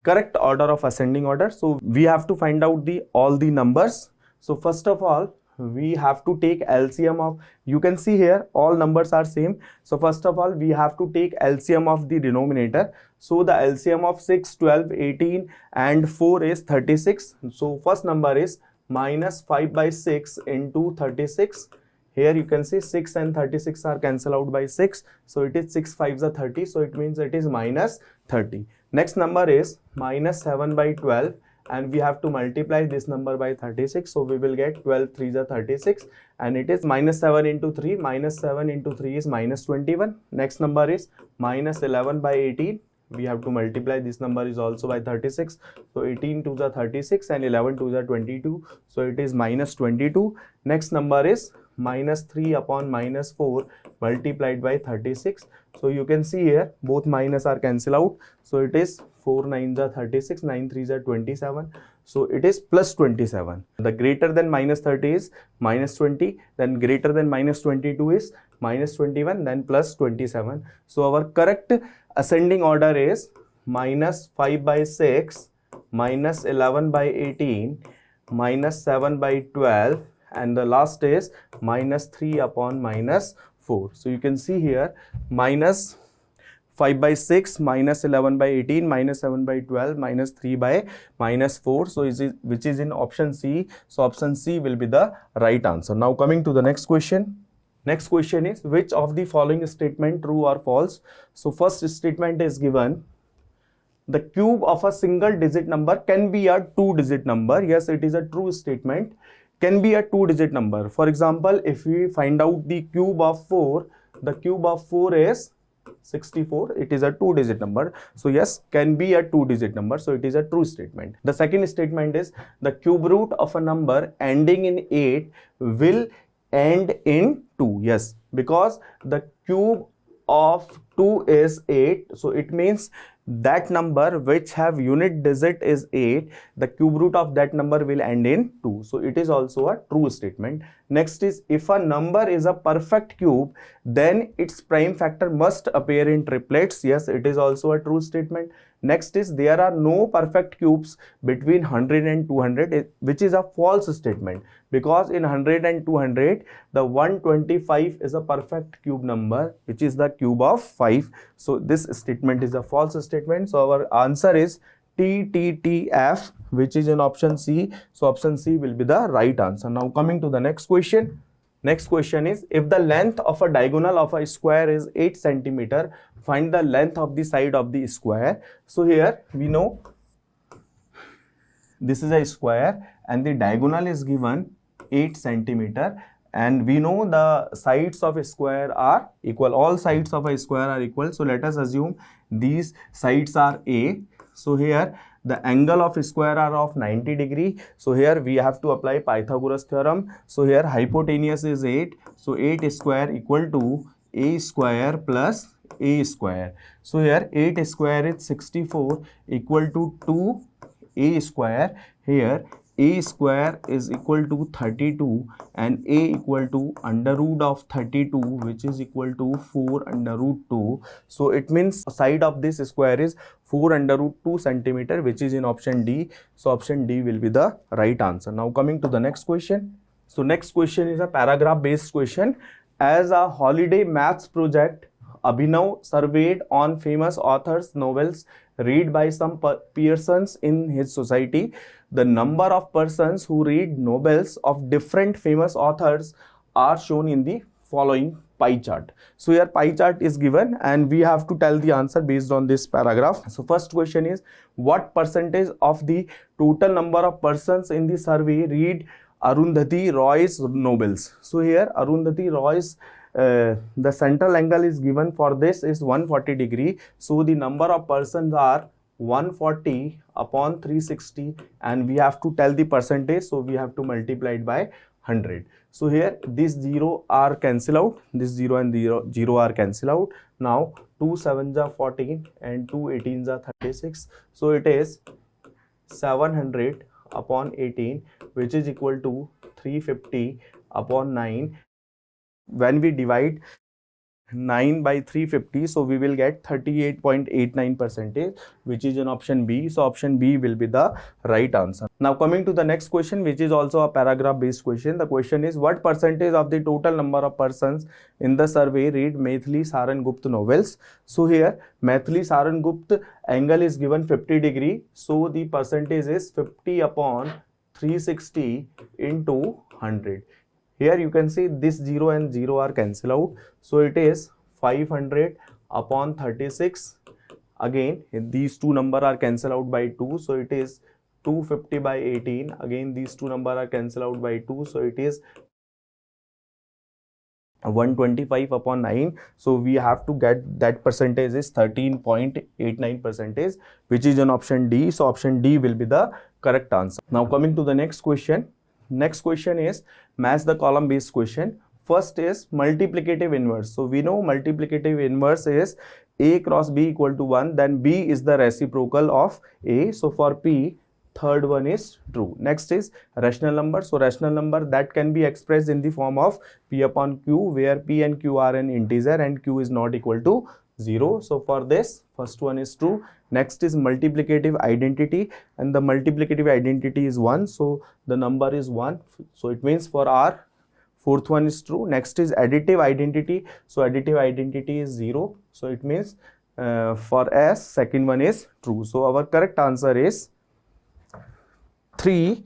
Speaker 4: correct order of ascending order. So we have to find out all the numbers. So first of all, we have to take LCM of, you can see here all numbers are same. So first of all, we have to take LCM of the denominator. So the LCM of 6, 12, 18 and 4 is 36. So first number is minus 5 by 6 into 36. Here you can see 6 and 36 are cancelled out by 6. So it is 6 5s are 30. So it means it is minus 30. Next number is minus 7 by 12. And we have to multiply this number by 36. So we will get 12 3s are 36. And it is minus 7 into 3. Minus 7 into 3 is minus 21. Next number is minus 11 by 18. We have to multiply this number is also by 36. So 18 2s are 36 and 11 2s are 22. So it is minus 22. Next number is minus 3 upon minus 4 multiplied by 36. So you can see here both minus are cancelled out. So it is 4 9s are 36, 9 3s are 27. So it is plus 27. The greater than minus 30 is minus 20. Then greater than minus 22 is minus 21. Then plus 27. So our correct ascending order is minus 5 by 6, minus 11 by 18, minus 7 by 12. And the last is minus 3 upon minus 4. So you can see here minus 5 by 6, minus 11 by 18, minus 7 by 12, minus 3 by minus 4. So which is in option C. So option C will be the right answer. Now coming to the next question. Next question is, which of the following statement true or false? So first statement is given, the cube of a single digit number can be a 2-digit number. Yes, it is a true statement. Can be a 2-digit number. For example, if we find out the cube of 4, the cube of 4 is 64. It is a 2-digit number. So yes, can be a 2-digit number. So it is a true statement. The second statement is, the cube root of a number ending in 8 will end in 2. Yes, because the cube of 2 is 8. So it means that number which have unit digit is 8, the cube root of that number will end in 2. So it is also a true statement. Next is, if a number is a perfect cube, then its prime factor must appear in triplets. Yes, it is also a true statement. Next is there are no perfect cubes between 100 and 200, which is a false statement, because in 100 and 200 the 125 is a perfect cube number, which is the cube of 5. So this statement is a false statement. So our answer is TTTF, which is in option C. So option C will be the right answer. Now coming to the next question. Next question is, if the length of a diagonal of a square is 8 centimeter, find the length of the side of the square. So here we know this is a square and the diagonal is given 8 centimeter, and we know the sides of a square are equal. All sides of a square are equal. So let us assume these sides are A. So here the angle of square are of 90 degree. So here we have to apply Pythagoras theorem. So here hypotenuse is 8. So 8 square equal to A square plus A square. So here 8 square is 64 equal to 2 A square. Here A square is equal to 32 and A equal to under root of 32, which is equal to 4 under root 2. So it means side of this square is 4 under root 2 centimeter, which is in option D. So option D will be the right answer. Now coming to the next question. So next question is a paragraph based question. As a holiday maths project, Abhinav surveyed on famous authors' novels read by some persons in his society. The number of persons who read novels of different famous authors are shown in the following pie chart. So here pie chart is given and we have to tell the answer based on this paragraph. So first question is, what percentage of the total number of persons in the survey read Arundhati Roy's novels? So here Arundhati Roy's the central angle is given for this is 140 degree. So the number of persons are 140 upon 360 and we have to tell the percentage. So we have to multiply it by 100. So here this 0 are cancel out. This 0 and 0 are cancel out. Now 2 7s are 14 and 2 18s are 36. So it is 700 upon 18, which is equal to 350 upon 9. When we divide 9 by 350, so we will get 38.89%, which is in option B. So option B will be the right answer. Now coming to the next question, which is also a paragraph based question. The question is, what percentage of the total number of persons in the survey read Maithili Sarangupta novels? So here Maithili Sarangupta angle is given 50 degree. So the percentage is 50 upon 360 into 100. Here you can see this 0 and 0 are cancel out. So it is 500 upon 36. Again these two number are cancel out by 2. So it is 250 by 18. Again these two number are cancel out by 2. So it is 125 upon 9. So we have to get that percentage is 13.89%, which is in option D. So option D will be the correct answer. Now coming to the next question. Next question is match the column based question. First is multiplicative inverse. So we know multiplicative inverse is A cross B equal to 1, then B is the reciprocal of A. So for P, third one is true. Next is rational number. So rational number that can be expressed in the form of P upon Q, where P and Q are an integer and Q is not equal to 0. So for this, first one is true. Next is multiplicative identity, and the multiplicative identity is 1. So the number is 1. So it means for R, fourth one is true. Next is additive identity. So additive identity is 0. So it means for S, second one is true. So our correct answer is 3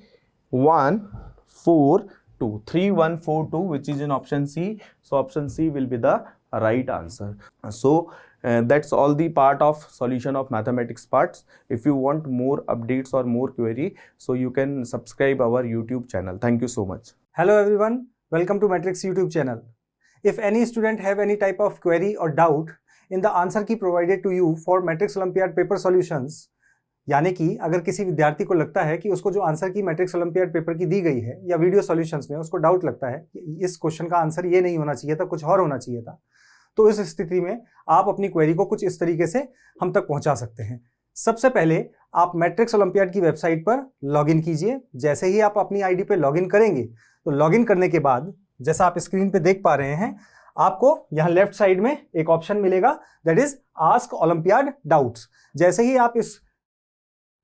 Speaker 4: 1 4 2. 3 1 4 2, which is in option C. So option C will be the right answer. So that's all the part of solution of mathematics parts. If you want more updates or more query, so you can subscribe our YouTube channel. Thank you so much.
Speaker 1: Hello everyone, welcome to Matrix YouTube channel. If any student have any type of query or doubt in the answer key provided to you for Matrix Olympiad paper solutions, यानी कि अगर किसी विद्यार्थी को लगता है कि उसको जो आंसर की मैट्रिक्स ओलंपियाड पेपर की दी गई है या वीडियो सॉल्यूशंस में उसको डाउट लगता है कि इस क्वेश्चन का आंसर ये नहीं होना चाहिए था, कुछ और होना चाहिए था, तो इस स्थिति में आप अपनी क्वेरी को कुछ इस तरीके से हम तक पहुंचा सकते हैं। सबसे पहले आप मैट्रिक्स ओलंपियाड की वेबसाइट पर लॉगिन कीजिए। जैसे ही आप अपनी आईडी पे लॉगिन करेंगे तो लॉगिन करने के बाद जैसा आप स्क्रीन पे देख पा रहे हैं, आपको यहाँ लेफ्ट साइड में एक ऑप्शन मिलेगा, that is ask olympiad doubts. जैसे ही आप इस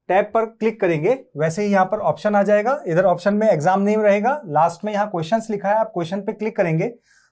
Speaker 1: टैब पर क्लिक करेंगे वैसे ही यहाँ पर ऑप्शन आ जाएगा। इधर ऑप्शन में एग्जाम नेम रहेगा, लास्ट में यहाँ क्वेश्चंस लिखा है, आप क्वेश्चन पे क्लिक करेंगे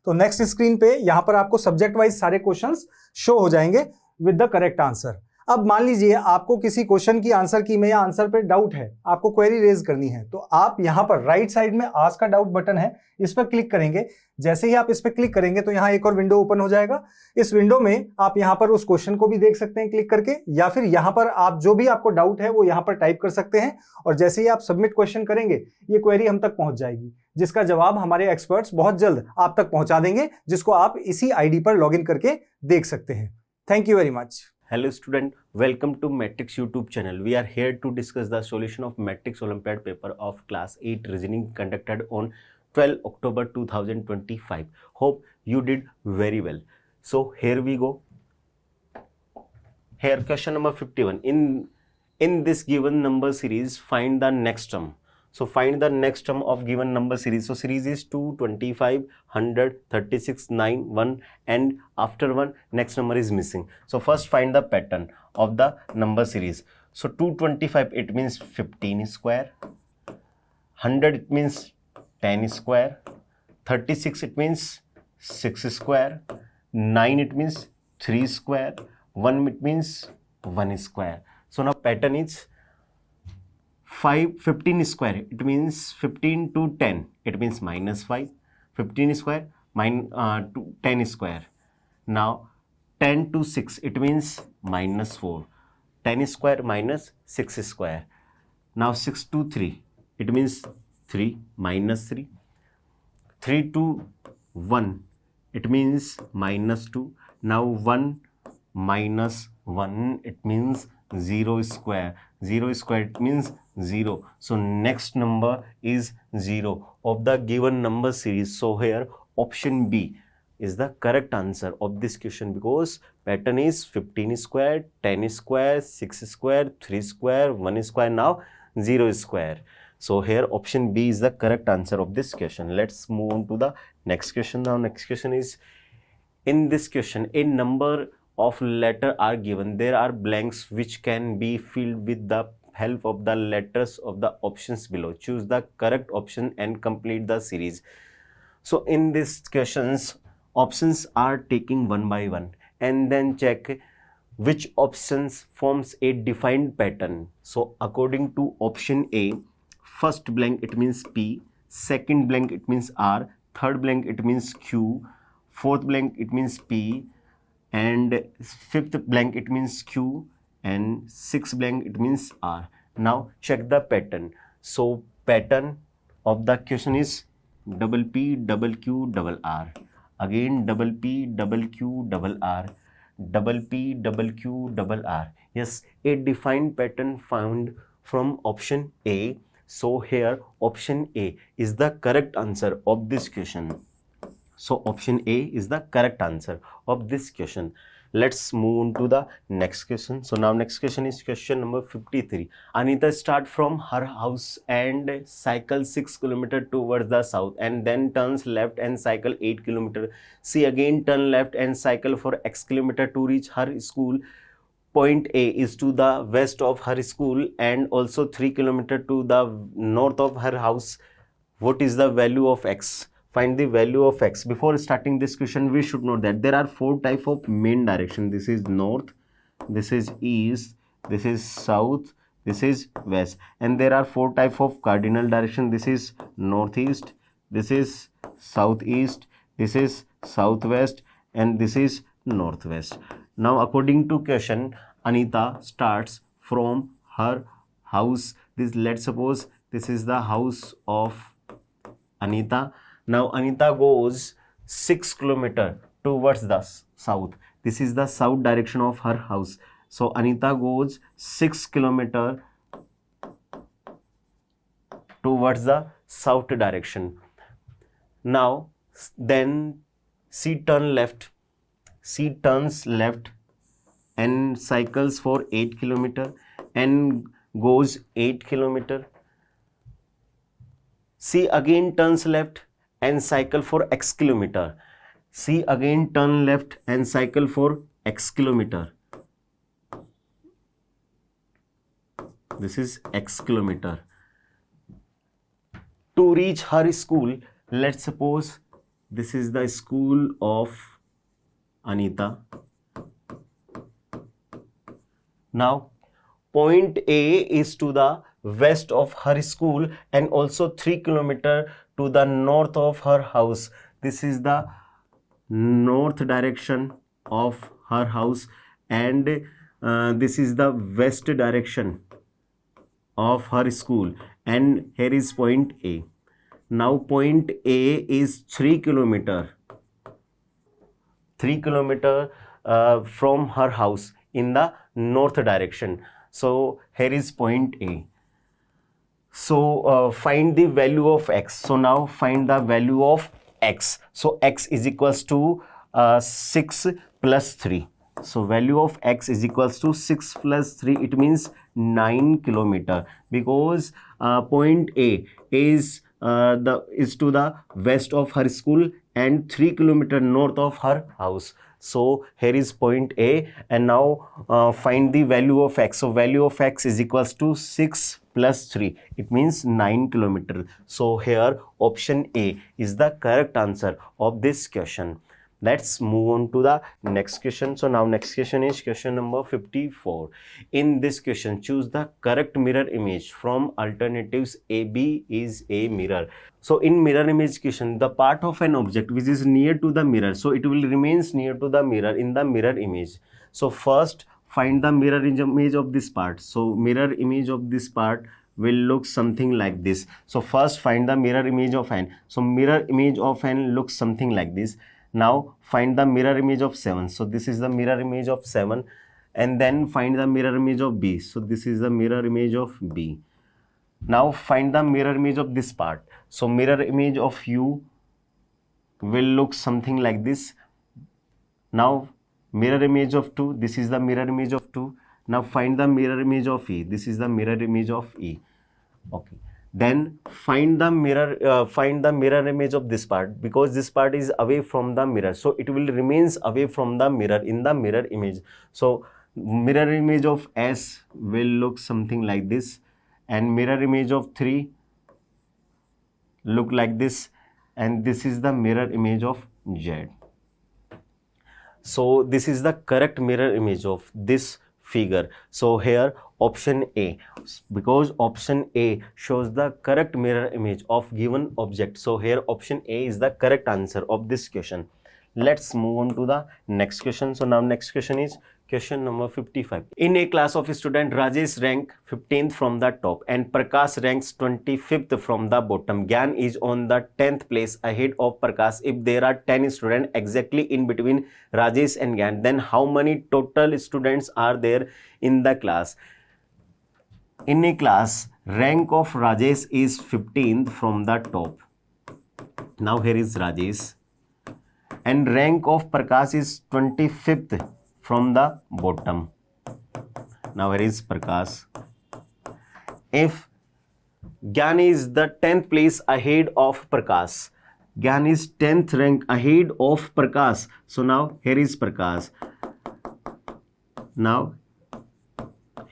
Speaker 1: तो नेक्स्ट स्क्रीन पे यहाँ पर आपको सब्जेक्ट वाइज सारे क्वेश्चंस शो हो जाएंगे विद द करेक्ट आंसर। अब मान लीजिए आपको किसी क्वेश्चन की आंसर की में या आंसर पे डाउट है, आपको क्वेरी रेज करनी है, तो आप यहाँ पर राइट साइड में आस्क का डाउट बटन है, इस पर क्लिक करेंगे। जैसे ही आप इस पर क्लिक करेंगे तो यहाँ एक और विंडो ओपन हो जाएगा। इस विंडो में आप यहाँ पर उस क्वेश्चन को भी देख सकते हैं क्लिक करके, या फिर यहाँ पर आप जो भी आपको डाउट है वो यहाँ पर टाइप कर सकते हैं और जैसे ही आप सबमिट क्वेश्चन करेंगे ये क्वेरी हम तक पहुंच जाएगी, जिसका जवाब हमारे एक्सपर्ट्स बहुत जल्द आप तक पहुंचा देंगे, जिसको आप इसी आईडी पर लॉगिन करके देख सकते हैं। Thank you very much.
Speaker 5: Hello student, welcome to Matrix YouTube channel. We are here to discuss the solution of Matrix Olympiad paper of class 8 reasoning conducted on 12 October 2025. Hope you did very well. So here we go. Here question number 51. In this given number series, find the next term. So find the next term of given number series. So series is 2, 25, 100, 36, 9, 1 and after 1 next number is missing. So first find the pattern of the number series. So 225 it means 15 square, 100 it means 10 square, 36 it means 6 square, 9 it means 3 square, 1 it means 1 square. So now pattern is 15 square, it means 15 to 10, it means minus 5, 15 square, 10 square. Now 10 to 6, it means minus 4, 10 square minus 6 square. Now 6 to 3, it means 3 minus 3, 3 to 1, it means minus 2. Now 1 minus 1, it means 0 square, 0 square it means 0. So next number is 0 of the given number series. So here option B is the correct answer of this question, because pattern is 15 square, 10 square, 6 square, 3 square, 1 square, now 0 square. So here option B is the correct answer of this question. Let's move on to the next question. Now next question is, in this question a number of letter are given. There are blanks which can be filled with the help of the letters of the options below. Choose the correct option and complete the series. So in these questions options are taking one by one and then check which options forms a defined pattern. So according to option A, first blank it means P, second blank it means R, third blank it means Q, fourth blank it means P, and fifth blank it means Q, and sixth blank it means R. Now check the pattern. So pattern of the question is double P double Q double R, again double P double Q double R, double P double Q double R. Yes, a defined pattern found from option A. So here option A is the correct answer of this question. So option A is the correct answer of this question. Let's move on to the next question. So now next question is question number 53. Anita start from her house and cycle 6 km towards the south and then turns left and cycle 8 km. She again turn left and cycle for x kilometer to reach her school. Point A is to the west of her school and also 3 km to the north of her house. What is the value of x? Find the value of x. Before starting this question, we should know that there are 4 types of main direction. This is north, this is east, this is south, this is west, and there are 4 types of cardinal direction. This is northeast, this is southeast, this is southwest, and this is northwest. Now according to question, Anita starts from her house. Let's suppose this is the house of Anita. Now Anita goes 6 km towards the south. This is the south direction of her house. So Anita goes 6 km towards the south direction. Now then she turns left and cycles for 8 km and goes 8 km. She again turns left and cycle for x kilometer C again turn left and cycle for X kilometer. This is X kilometer. To reach her school, let's suppose this is the school of Anita. Now, point A is to the west of her school and also 3 kilometers to the north of her house. This is the north direction of her house, and this is the west direction of her school, and here is point A. Now point A is 3 kilometers from her house in the north direction. So here is point A. So find the value of X. So now find the value of X. So X is equals to 6 plus 3. So value of X is equals to 6 plus 3. It means 9 kilometer, because point A is to the west of her school and 3 kilometers north of her house. So here is point A, and now find the value of X. So value of X is equals to 6 plus 3. It means 9 kilometers. So here option A is the correct answer of this question. Let's move on to the next question. So now next question is question number 54. In this question, choose the correct mirror image from alternatives A, B is a mirror. So in mirror image question, the part of an object which is near to the mirror, so it will remains near to the mirror in the mirror image. So first find the mirror image of this part. So mirror image of this part will look something like this. So first find the mirror image of n. So mirror image of n looks something like this. Now find the mirror image of 7. So this is the mirror image of 7, and then find the mirror image of B. So this is the mirror image of B. Now find the mirror image of this part. So mirror image of U will look something like this. Now mirror image of 2. This is the mirror image of 2. Now find the mirror image of E. This is the mirror image of E. Okay. Then find the mirror image of this part, because this part is away from the mirror, so it will remains away from the mirror in the mirror image. So mirror image of S will look something like this, and mirror image of 3 look like this, and this is the mirror image of Z. So this is the correct mirror image of this figure. So here option A, because option A shows the correct mirror image of given object. So here option A is the correct answer of this question. Let's move on to the next question. So now next question is question number 55. In a class of student, Rajesh rank 15th from the top and Prakash ranks 25th from the bottom. Gyan is on the 10th place ahead of Prakash. If there are 10 students exactly in between Rajesh and Gyan, then how many total students are there in the class? In a class, rank of Rajesh is 15th from the top. Now here is Rajesh. And rank of Prakash is 25th from the bottom. Now here is Prakash. If Gyan is the 10th place ahead of Prakash, Gyan is 10th rank ahead of Prakash. So now here is Prakash. Now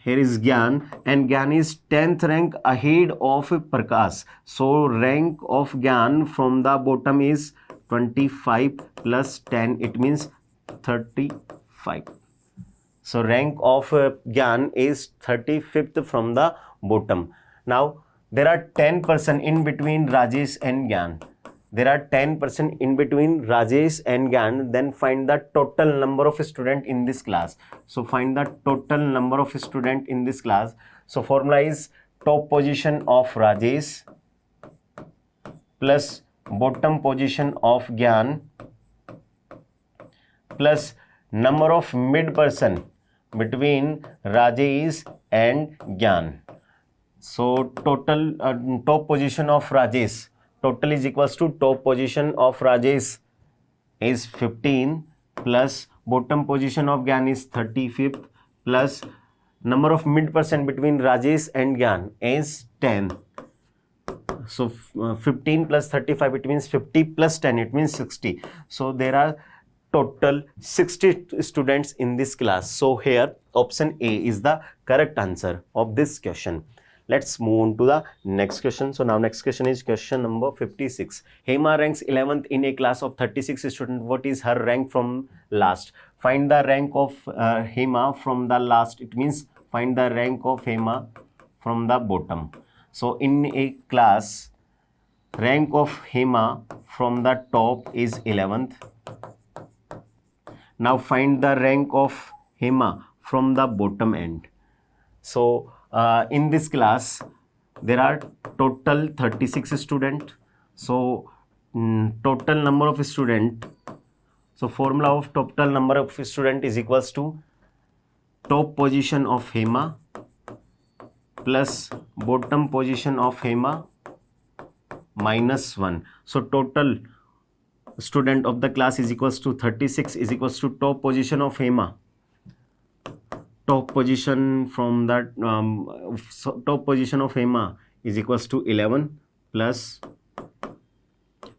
Speaker 5: here is Gyan, and Gyan is 10th rank ahead of Prakash. So rank of Gyan from the bottom is 25 plus 10, it means 35. So rank of Gyan is 35th from the bottom. Now there are 10% in between Rajesh and Gyan. There are 10% in between Rajesh and Gyan. Then find the total number of students in this class. So find the total number of students in this class. So formula is top position of Rajesh plus bottom position of Gyan plus number of mid person between Rajesh and Gyan. So total top position of Rajesh, total is equals to top position of Rajesh is 15 plus bottom position of Gyan is 35th plus number of mid person between Rajesh and Gyan is 10. So 15 plus 35, it means 50 plus 10, it means 60. So there are total 60 students in this class. So here option A is the correct answer of this question. Let's move on to the next question. So now next question is question number 56. Hema ranks 11th in a class of 36 students. What is her rank from last? Find the rank of Hema from the last. It means find the rank of Hema from the bottom. So in a class, rank of Hema from the top is 11th. Now find the rank of Hema from the bottom end. So in this class, there are total 36 students. So total number of students. So formula of total number of students is equals to top position of Hema plus bottom position of Hema minus 1. So total student of the class is equals to 36 is equals to top position of Hema. Top position from that top position of Hema is equals to 11 plus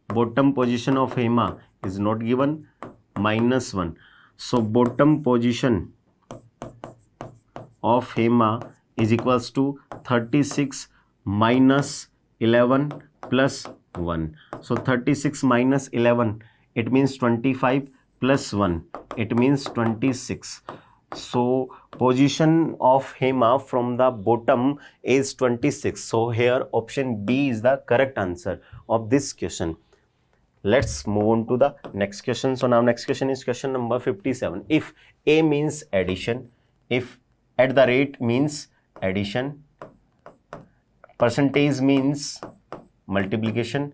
Speaker 5: bottom position of Hema is not given, minus 1. So bottom position of Hema is equals to 36 minus 11 plus 1. So 36 minus 11, it means 25 plus 1, it means 26. So position of Hema from the bottom is 26. So here option B is the correct answer of this question. Let's move on to the next question. So now next question is question number 57. If A means addition, if at the rate means addition, percentage means multiplication,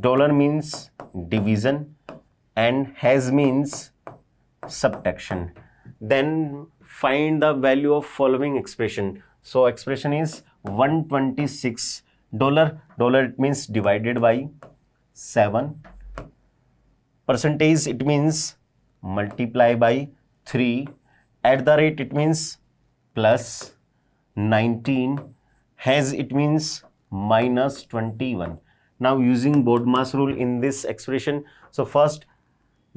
Speaker 5: dollar means division, and has means subtraction, then find the value of following expression. So expression is 126 dollar it means divided by 7, percentage it means multiply by 3, at the rate it means plus 19, has it means minus 21. Now using BODMAS rule in this expression, so first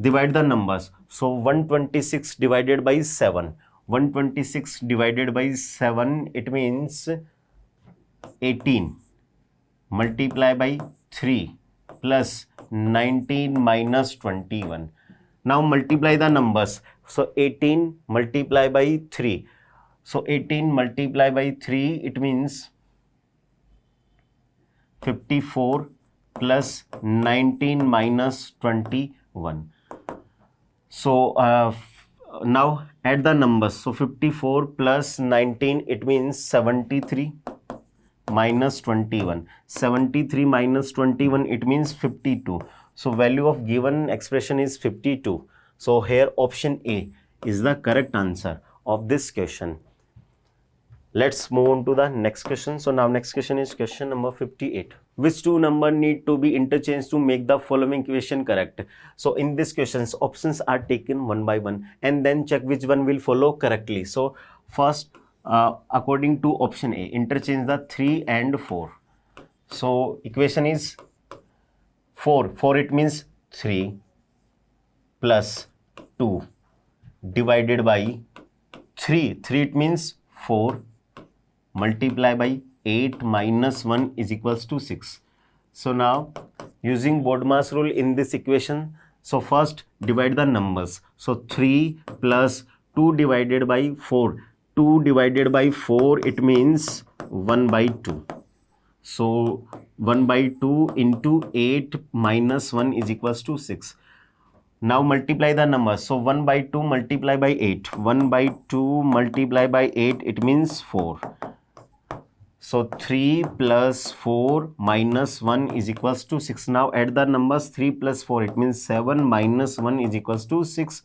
Speaker 5: divide the numbers. So 126 divided by 7, 126 divided by 7, it means 18, multiply by 3 plus 19 minus 21. Now multiply the numbers. So 18 multiply by 3. So 18 multiply by 3, it means 54 plus 19 minus 21. So now add the numbers. So 54 plus 19, it means 73 minus 21. 73 minus 21, it means 52. So value of given expression is 52. So here option A is the correct answer of this question. Let's move on to the next question. So now next question is question number 58. Which two numbers need to be interchanged to make the following equation correct? So in this questions, options are taken one by one and then check which one will follow correctly. So first, according to option A, interchange the 3 and 4. So equation is 4. 4 it means 3 plus 2 divided by 3. 3 it means 4 multiply by 8 minus 1 is equals to 6. So now using BODMAS rule in this equation, so first divide the numbers. So 3 plus 2 divided by 4. 2 divided by 4, it means 1 by 2. So 1 by 2 into 8 minus 1 is equals to 6. Now multiply the numbers. So 1 by 2 multiply by 8. 1 by 2 multiply by 8, it means 4. So 3 plus 4 minus 1 is equals to 6. Now add the numbers. 3 plus 4, it means 7 minus 1 is equals to 6.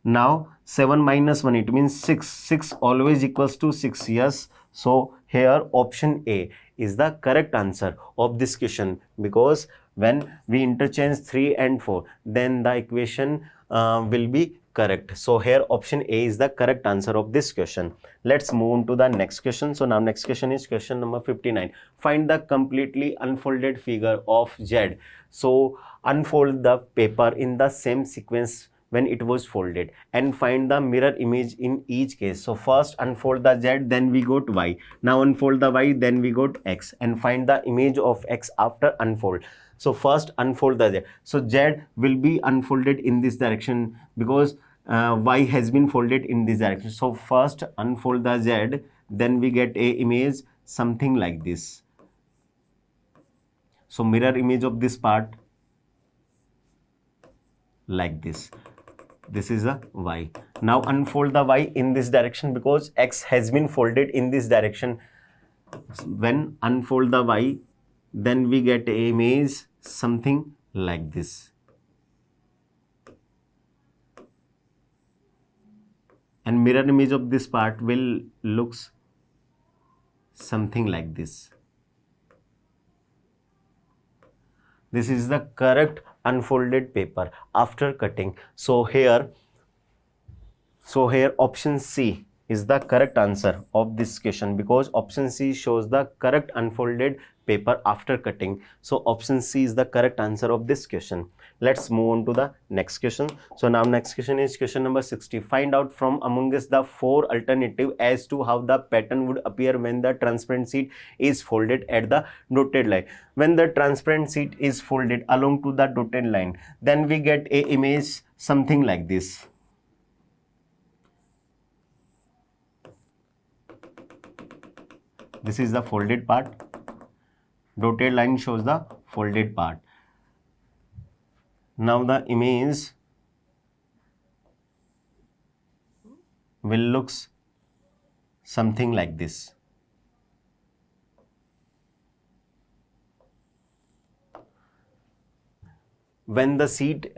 Speaker 5: Now 7 minus 1, it means 6. 6 always equals to 6. Yes. So here option A is the correct answer of this question, because when we interchange 3 and 4, then the equation will be correct. So here option A is the correct answer of this question. Let's move on to the next question. So now next question is question number 59. Find the completely unfolded figure of Z. So unfold the paper in the same sequence when it was folded and find the mirror image in each case. So first unfold the Z, then we got Y. Now unfold the Y, then we got X, and find the image of X after unfold. So first unfold the Z. So Z will be unfolded in this direction because Y has been folded in this direction. So first unfold the Z, then we get a image something like this. So mirror image of this part like this. This is a Y. Now unfold the Y in this direction because X has been folded in this direction. When unfold the Y, then we get a image something like this. And mirror image of this part will looks something like this. This is the correct unfolded paper after cutting. So here option C is the correct answer of this question because option C shows the correct unfolded paper after cutting. So option C is the correct answer of this question. Let's move on to the next question. So now next question is question number 60. Find out from amongst the four alternative as to how the pattern would appear when the transparent sheet is folded at the dotted line. When the transparent sheet is folded along to the dotted line, then we get a image something like this. This is the folded part. Dotted line shows the folded part. Now the image will looks something like this. When the sheet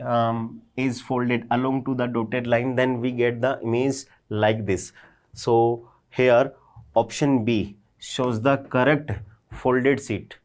Speaker 5: is folded along to the dotted line, then we get the image like this. So here option B shows the correct folded sheet.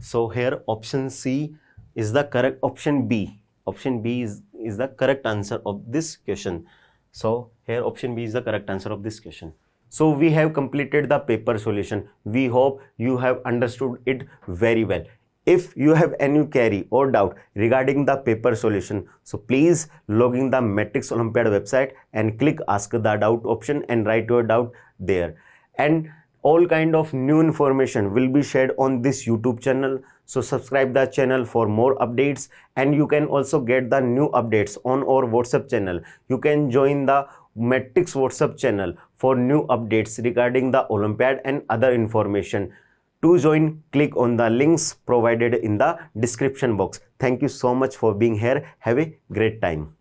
Speaker 5: So here option C is the correct, option B is the correct answer of this question. So here option B is the correct answer of this question. So we have completed the paper solution. We hope you have understood it very well. If you have any query or doubt regarding the paper solution, so please log in the Matrix Olympiad website and click ask the doubt option and write your doubt there. And all kind of new information will be shared on this YouTube channel. So subscribe the channel for more updates, and you can also get the new updates on our WhatsApp channel. You can join the Matrix WhatsApp channel for new updates regarding the Olympiad and other information. To join, click on the links provided in the description box. Thank you so much for being here. Have a great time.